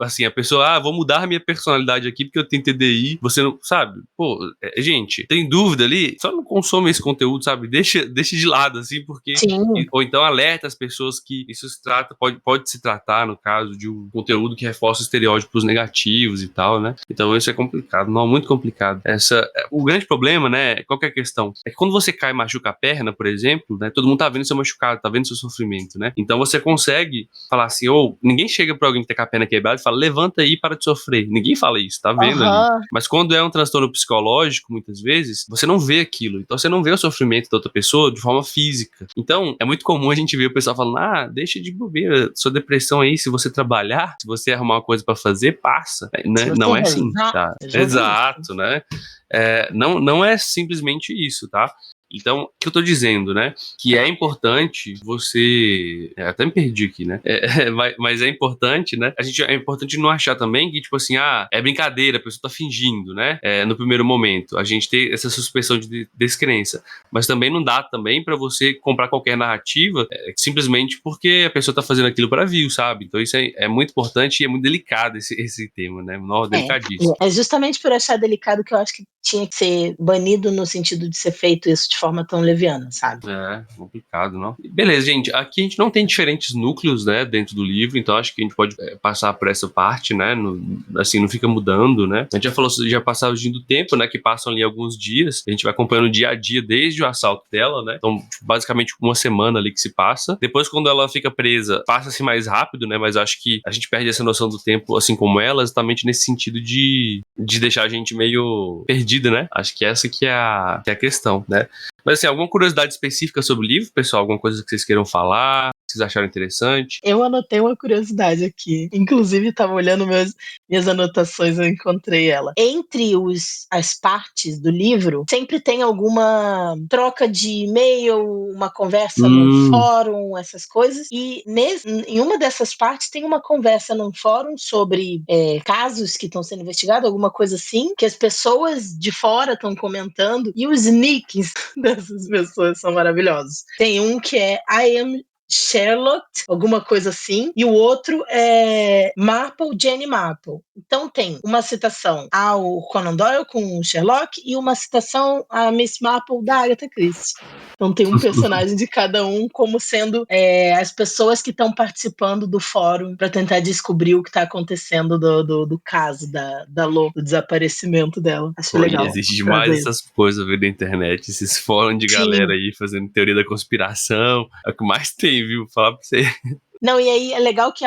assim, a pessoa, vou mudar a minha personalidade aqui porque eu tenho TDI. Você não, sabe? Pô, gente, tem dúvida ali? Só não consome esse conteúdo, sabe? Deixa de lado, assim, porque. Sim. Ou então alerta as pessoas que isso se trata, pode se tratar, no caso, de um conteúdo que reforça estereótipos negativos e tal, né? Então isso é complicado, não, muito complicado. O grande problema, né, qual que é a questão? É que quando você cai e machuca a perna, por exemplo, né, todo mundo tá vendo seu machucado, tá vendo seu sofrimento, né? Então você consegue falar assim, ninguém chega pra alguém que tá com a perna quebrada e fala, levanta aí para de sofrer. Ninguém fala isso, tá vendo ali. Mas quando é um transtorno psicológico, muitas vezes, você não vê aquilo. Então você não vê o sofrimento da outra pessoa de forma física. Então, é muito comum a gente ver o pessoal falando, deixa de bobeira, sua depressão aí, se você trabalhar, se você arrumar uma coisa pra fazer, passa. Não é assim, tá? Exato, né? Não é simplesmente isso, tá? Então, o que eu tô dizendo, né? Que é importante você. Até me perdi aqui, né? Mas é importante, né? É importante não achar também que, tipo assim, é brincadeira, a pessoa tá fingindo, né? No primeiro momento. A gente ter essa suspensão de descrença. Mas também não dá também pra você comprar qualquer narrativa simplesmente porque a pessoa tá fazendo aquilo pra view, sabe? Então isso é muito importante e é muito delicado esse tema, né? Delicadíssimo. É justamente por achar delicado que eu acho que tinha que ser banido no sentido de ser feito isso de forma tão leviana, sabe? Complicado, não? Beleza, gente. Aqui a gente não tem diferentes núcleos, né, dentro do livro, então acho que a gente pode passar por essa parte, né, assim, não fica mudando, né? A gente já falou, já passagem do tempo, né, que passam ali alguns dias, a gente vai acompanhando o dia a dia desde o assalto dela, né? Então, basicamente uma semana ali que se passa. Depois, quando ela fica presa, passa-se mais rápido, né, mas acho que a gente perde essa noção do tempo, assim como ela, exatamente nesse sentido de deixar a gente meio perdida, né? Acho que essa que é a questão, né? Mas assim, alguma curiosidade específica sobre o livro, pessoal? Alguma coisa que vocês queiram falar? Que vocês acharam interessante? Eu anotei uma curiosidade aqui. Inclusive, estava olhando minhas anotações, eu encontrei ela. Entre as partes do livro, sempre tem alguma troca de e-mail, uma conversa num fórum, essas coisas. E em uma dessas partes tem uma conversa num fórum sobre casos que estão sendo investigados, alguma coisa assim, que as pessoas de fora estão comentando. E os nicks dessas pessoas são maravilhosos. Tem um que é I am Sherlock, alguma coisa assim, e o outro é Jenny Marple. Então tem uma citação ao Conan Doyle com o Sherlock e uma citação à Miss Marple da Agatha Christie. Então tem um personagem de cada um como sendo as pessoas que estão participando do fórum para tentar descobrir o que está acontecendo do caso da Lo, do desaparecimento dela. Acho legal. Existe demais essas coisas na internet, esses fóruns de galera aí fazendo teoria da conspiração. É o que mais tem, viu? Falar pra você. Não, e aí é legal que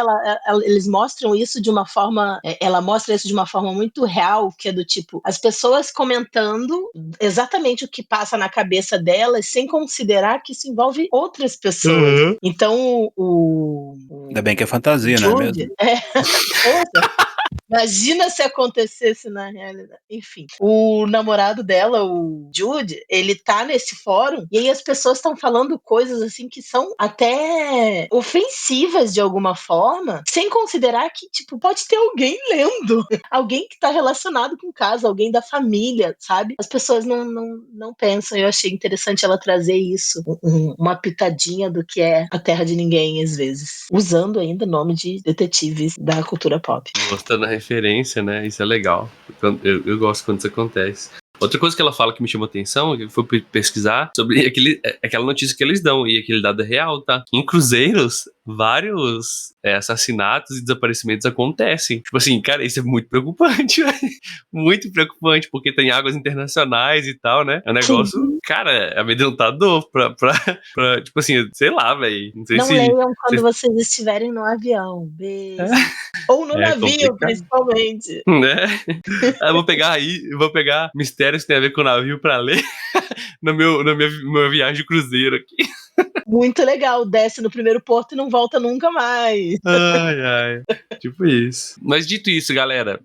eles mostram isso de uma forma, ela mostra isso de uma forma muito real, que é do tipo, as pessoas comentando exatamente o que passa na cabeça delas, sem considerar que isso envolve outras pessoas. Uhum. Então, Ainda bem que é fantasia, não é mesmo? Poxa, imagina se acontecesse na realidade. Enfim, o namorado dela, o Jude, ele tá nesse fórum e aí as pessoas estão falando coisas assim que são até ofensivas de alguma forma, sem considerar que, tipo, pode ter alguém lendo, alguém que tá relacionado com o caso, alguém da família, sabe? As pessoas não pensam. Eu achei interessante ela trazer isso, uma pitadinha do que é a Terra de Ninguém, às vezes, usando ainda o nome de detetives da cultura pop. Mostrando a referência, né? Isso é legal. Eu gosto quando isso acontece. Outra coisa que ela fala que me chamou atenção, que foi pesquisar sobre aquela notícia que eles dão, e aquele dado é real, tá? Em cruzeiros, vários assassinatos e desaparecimentos acontecem. Tipo assim, cara, isso é muito preocupante, velho. Muito preocupante, porque tem águas internacionais e tal, né? É um negócio, cara, amedrontador pra tipo assim, sei lá, velho. Não sei Não se... leiam quando vocês estiverem no avião. Beijo. Ou no navio, complicado, principalmente. né? Eu vou pegar mistérios que tem a ver com o navio pra ler na minha viagem de cruzeiro aqui. Muito legal. Desce no primeiro porto e não volta nunca mais. Ai, ai. Tipo isso. Mas dito isso, galera,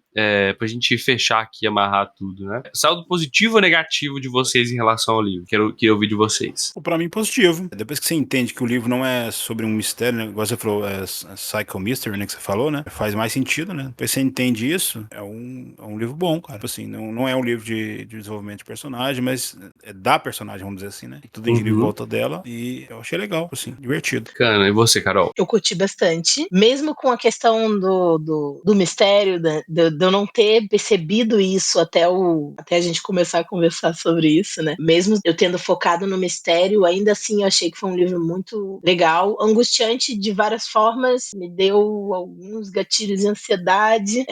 pra gente fechar aqui e amarrar tudo, né? Saldo positivo ou negativo de vocês em relação ao livro? Quero ouvir de vocês. Pra mim, positivo. Depois que você entende que o livro não é sobre um mistério, né? Igual você falou, é Psycho Mystery, né? Que você falou, né? Faz mais sentido, né? Depois você entende isso, é um livro bom, cara. Tipo assim, não é um livro de desenvolvimento de personagem, mas é da personagem, vamos dizer assim, né? E tudo gira em volta dela. E eu achei legal, assim, divertido. Bacana. E você, Carol? Eu curti bastante, mesmo com a questão do mistério, de eu não ter percebido isso até a gente começar a conversar sobre isso, né? Mesmo eu tendo focado no mistério, ainda assim eu achei que foi um livro muito legal, angustiante de várias formas, me deu alguns gatilhos de ansiedade,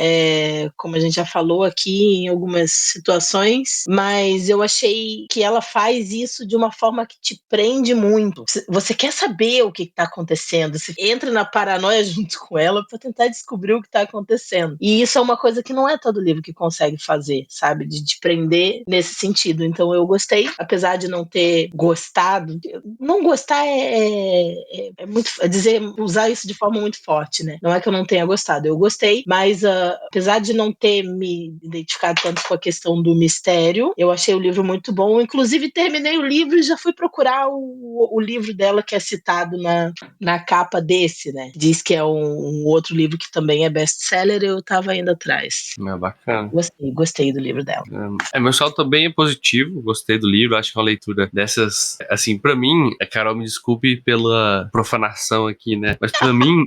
como a gente já falou aqui em algumas situações, mas eu achei que ela faz isso de uma forma que te prende muito. Você quer saber o que está acontecendo, você entra na paranoia junto com ela para tentar descobrir o que está acontecendo. E isso é uma coisa que não é todo livro que consegue fazer, sabe? De te prender nesse sentido. Então eu gostei, apesar de não ter gostado. Não gostar é muito usar isso de forma muito forte, né? Não é que eu não tenha gostado, eu gostei, mas apesar de não ter me identificado tanto com a questão do mistério, eu achei o livro muito bom. Inclusive terminei o livro e já fui procurar o livro dela que é citado na capa desse, né? Diz que é um outro livro que também é best-seller, eu tava indo atrás. Bacana. Gostei do livro dela. Meu saldo também é positivo, gostei do livro, acho que é uma leitura dessas, assim, pra mim, Carol, me desculpe pela profanação aqui, né, mas pra mim,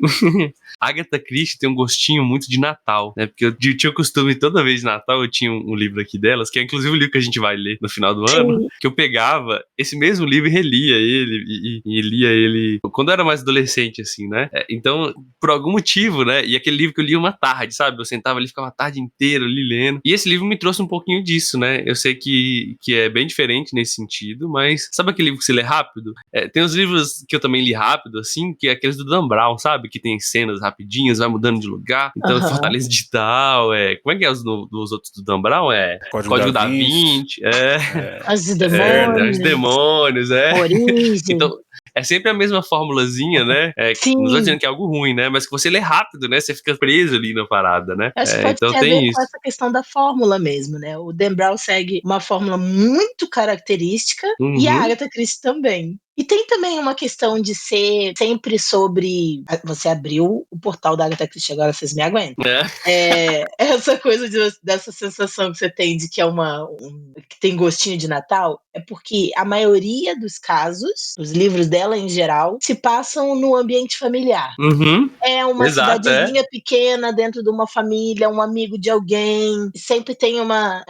Agatha Christie tem um gostinho muito de Natal, né, porque eu tinha o costume, toda vez de Natal, eu tinha um livro aqui delas, que é inclusive o livro que a gente vai ler no final do ano, que eu pegava esse mesmo livro e relia ele, e lia ele quando eu era mais adolescente, assim, né, então, por algum motivo, né, e aquele livro que eu lia uma tarde, sabe, eu sentava ali, ficava a tarde inteira ali lendo, e esse livro me trouxe um pouquinho disso, né, eu sei que é bem diferente nesse sentido, mas sabe aquele livro que você lê rápido? Tem os livros que eu também li rápido, assim, que é aqueles do Dan Brown, sabe, que tem cenas rapidinhas, vai mudando de lugar, então Fortaleza Digital, como é que é os outros do Dan Brown? Código da Vinci, Os Demônios, os Demônios, Origem. Então, é sempre a mesma formulazinha, né? Não tô dizendo que é algo ruim, né? Mas que você lê rápido, né? Você fica preso ali na parada, né? Acho que pode então ter a ver tem com isso. essa questão da fórmula mesmo, né? O Dan Brown segue uma fórmula muito característica e a Agatha Christie também. E tem também uma questão de ser sempre sobre... Você abriu o portal da Agatha Christie, agora vocês me aguentam. Essa coisa dessa sensação que você tem de que é que tem gostinho de Natal, é porque a maioria dos casos, os livros dela em geral, se passam no ambiente familiar. É uma cidadezinha pequena dentro de uma família, um amigo de alguém, sempre tem uma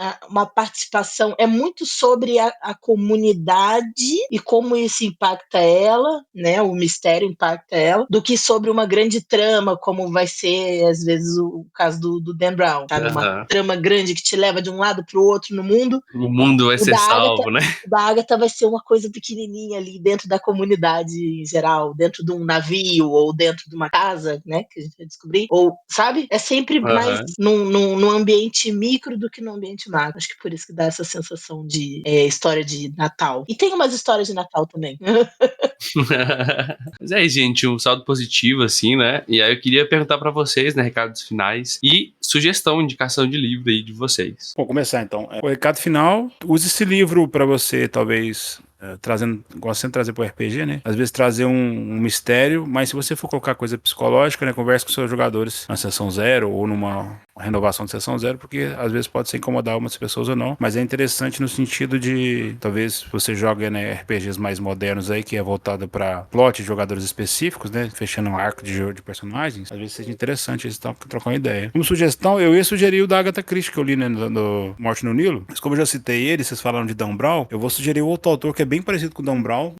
participação, é muito sobre a comunidade e como isso impacta ela, né? O mistério impacta ela, do que sobre uma grande trama, como vai ser, às vezes, o caso do Dan Brown, tá? Numa trama grande que te leva de um lado pro outro no mundo. O mundo vai ser salvo, né? O da Agatha vai ser uma coisa pequenininha ali dentro da comunidade em geral, dentro de um navio ou dentro de uma casa, né? Que a gente vai descobrir. Ou, sabe? É sempre mais num ambiente micro do que num ambiente macro. Acho que por isso que dá essa sensação de história de Natal. E tem umas histórias de Natal também. Mas é isso, gente, um saldo positivo, assim, né? E aí eu queria perguntar pra vocês, né, recados finais e sugestão, indicação de livro aí de vocês. Vou começar então. O recado final, use esse livro pra você, talvez, gosto sempre de trazer pro RPG, né? Às vezes trazer um mistério, mas se você for colocar coisa psicológica, né? Converse com seus jogadores na sessão 0 ou numa renovação de sessão 0, porque às vezes pode ser incomodar algumas pessoas ou não, mas é interessante no sentido de, talvez você jogue, né, RPGs mais modernos aí, que é voltado pra plot de jogadores específicos, né? Fechando um arco de jogo de personagens, às vezes seja interessante eles trocar uma ideia. Como sugestão, eu ia sugerir o da Agatha Christie, que eu li, né, no Morte no Nilo, mas como eu já citei ele, vocês falaram de Dan Brown, eu vou sugerir outro autor que é bem parecido com o Dan Brown,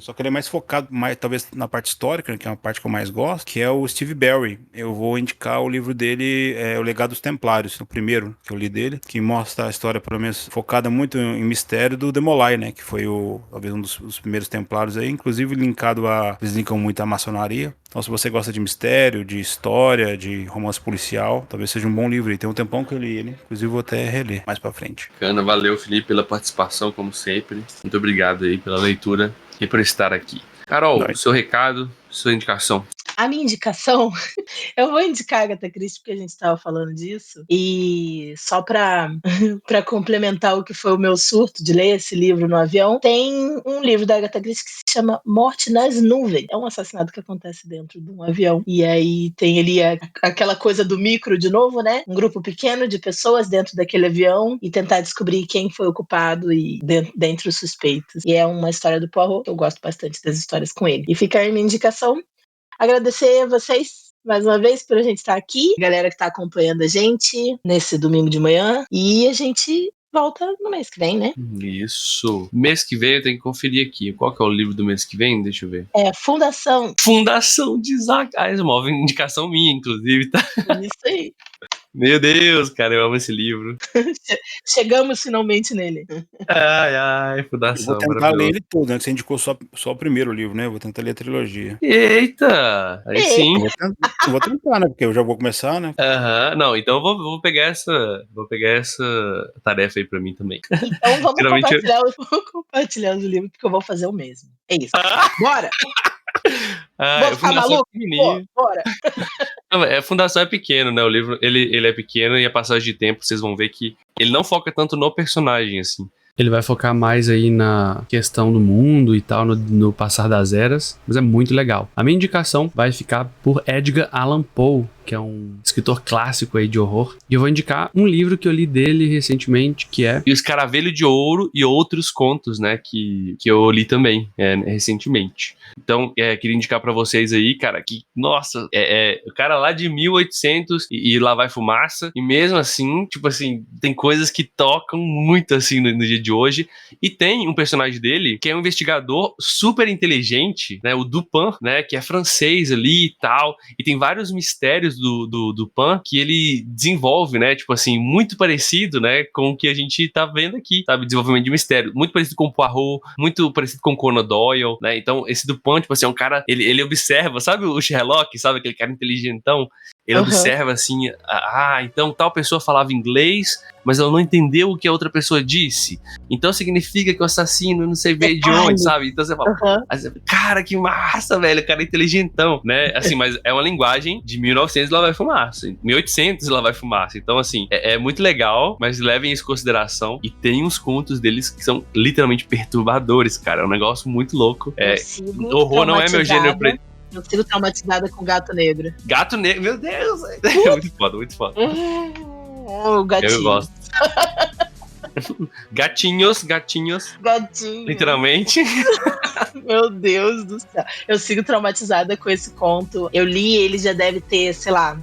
só que ele é mais focado, talvez na parte histórica, né, que é uma parte que eu mais gosto, que é o Steve Berry. Eu vou indicar o livro dele, O Legado dos Templários, o primeiro que eu li dele, que mostra a história, pelo menos, focada muito em mistério do Demolay, né, que foi talvez um dos primeiros templários aí, inclusive eles linkam muito à maçonaria. Então, se você gosta de mistério, de história, de romance policial, talvez seja um bom livro. E tem um tempão que eu li ele, inclusive vou até reler mais pra frente. Bacana, valeu, Felipe, pela participação, como sempre. Muito obrigado aí pela leitura e por estar aqui. Carol, seu recado, sua indicação. A minha indicação, eu vou indicar a Agatha Christie porque a gente estava falando disso, e só para complementar o que foi o meu surto de ler esse livro no avião, tem um livro da Agatha Christie que se chama Morte nas Nuvens. É um assassinato que acontece dentro de um avião, e aí tem ali aquela coisa do micro de novo, né? Um grupo pequeno de pessoas dentro daquele avião e tentar descobrir quem foi o culpado e dentre os suspeitos. E é uma história do Poirot, eu gosto bastante das histórias com ele. E fica aí minha indicação. Agradecer a vocês mais uma vez por a gente estar aqui, galera que está acompanhando a gente nesse domingo de manhã, e a gente volta no mês que vem, né? Isso. Mês que vem eu tenho que conferir aqui. Qual que é o livro do mês que vem? Deixa eu ver. Fundação de Isaac Asimov, indicação minha, inclusive, tá? Isso aí. Meu Deus, cara, eu amo esse livro. Chegamos finalmente nele. Fundação. Eu vou tentar ler ele todo, né? Você indicou só o primeiro livro, né? Eu vou tentar ler a trilogia. Eita! Aí sim. Eu vou tentar, né? Porque eu já vou começar, né? Não, então eu vou pegar essa tarefa aí pra mim também. Então vamos compartilhar os livros, porque eu vou fazer o mesmo. É isso. Bora! Vou ficar maluco? Bora! A Fundação é pequeno, né? O livro, ele é pequeno e a passagem de tempo, vocês vão ver que ele não foca tanto no personagem, assim. Ele vai focar mais aí na questão do mundo e tal, no passar das eras, mas é muito legal. A minha indicação vai ficar por Edgar Allan Poe, que é um escritor clássico aí de horror. E eu vou indicar um livro que eu li dele recentemente, que é O Escaravelho de Ouro e Outros Contos, né? Que eu li também, recentemente. Então, queria indicar pra vocês aí, cara, que, nossa, o cara lá de 1800 e lá vai fumaça. E mesmo assim, tipo assim, tem coisas que tocam muito, assim, no dia de hoje. E tem um personagem dele que é um investigador super inteligente, né? O Dupin, né? Que é francês ali e tal. E tem vários mistérios do Dupin que ele desenvolve, né? Tipo assim, muito parecido, né? Com o que a gente tá vendo aqui, sabe? Desenvolvimento de mistério. Muito parecido com o Poirot, muito parecido com o Conan Doyle, né? Então, esse Dupin, tipo assim, é um cara... Ele observa, sabe o Sherlock? Sabe aquele cara inteligentão? Ele observa assim, então tal pessoa falava inglês, mas ela não entendeu o que a outra pessoa disse. Então significa que o assassino não sei veio de onde, sabe? Então você fala, cara, que massa, velho, o cara é inteligentão, né? Assim, mas é uma linguagem de 1900 lá vai fumaça, 1800 lá vai fumaça. Então, assim, é muito legal, mas levem isso em consideração. E tem uns contos deles que são literalmente perturbadores, cara. É um negócio muito louco. Horror não é meu gênero predileto. Eu sigo traumatizada com Gato Negro. Gato Negro, meu Deus! É muito foda, muito foda. O gatinho. Eu gosto. Gatinhos. Gatinho. Literalmente. Meu Deus do céu. Eu sigo traumatizada com esse conto. Eu li ele, já deve ter, sei lá,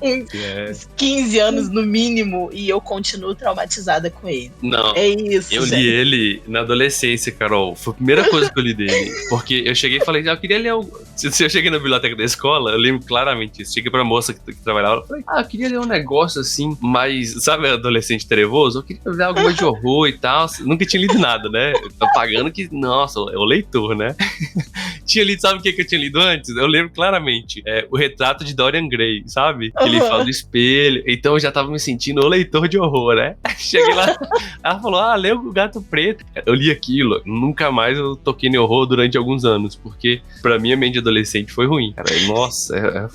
uns 15 anos no mínimo, e eu continuo traumatizada com ele. Não. É isso, Eu li ele na adolescência, Carol. Foi a primeira coisa que eu li dele. Porque eu cheguei e falei, eu queria ler algo. Se eu cheguei na biblioteca da escola, eu lembro claramente isso. Cheguei pra moça que trabalhava, eu falei, eu queria ler um negócio assim, mas, sabe, adolescente trevoso? Eu queria ver algo mais de horror e tal. Nunca tinha lido nada, né? Eu tô pagando que, nossa, é o leitor, né? Tinha lido, sabe o que eu tinha lido antes? Eu lembro claramente. O retrato de Dorian Gray, sabe? Ele fala do espelho. Então eu já tava me sentindo o leitor de horror, né? Cheguei lá, ela falou, lê o Gato Preto. Eu li aquilo, nunca mais eu toquei em horror durante alguns anos, porque pra mim a mente de adolescente foi ruim, cara. Nossa,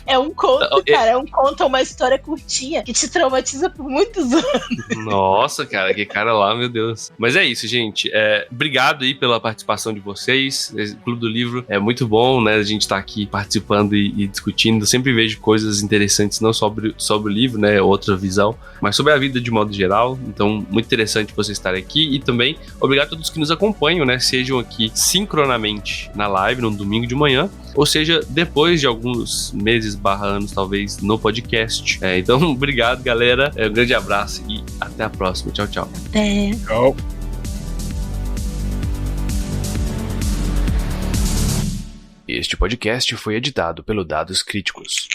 é um conto, cara, é um conto, é uma história curtinha que te traumatiza por muitos anos. Nossa, cara, que cara lá, meu Deus. Mas é isso, gente. Obrigado aí pela participação de vocês. O Clube do Livro é muito bom, né? A gente tá aqui participando e discutindo. Eu sempre vejo coisas interessantes, não sobre o livro, né? Outra visão, mas sobre a vida de modo geral. Então, muito interessante vocês estarem aqui. E também, obrigado a todos que nos acompanham, né? Sejam aqui sincronamente na live, no domingo de manhã, ou seja, depois de alguns meses / anos, talvez, no podcast. Então, obrigado, galera. Um grande abraço e até a próxima. Tchau, tchau. Até. Tchau. Este podcast foi editado pelo Dados Críticos.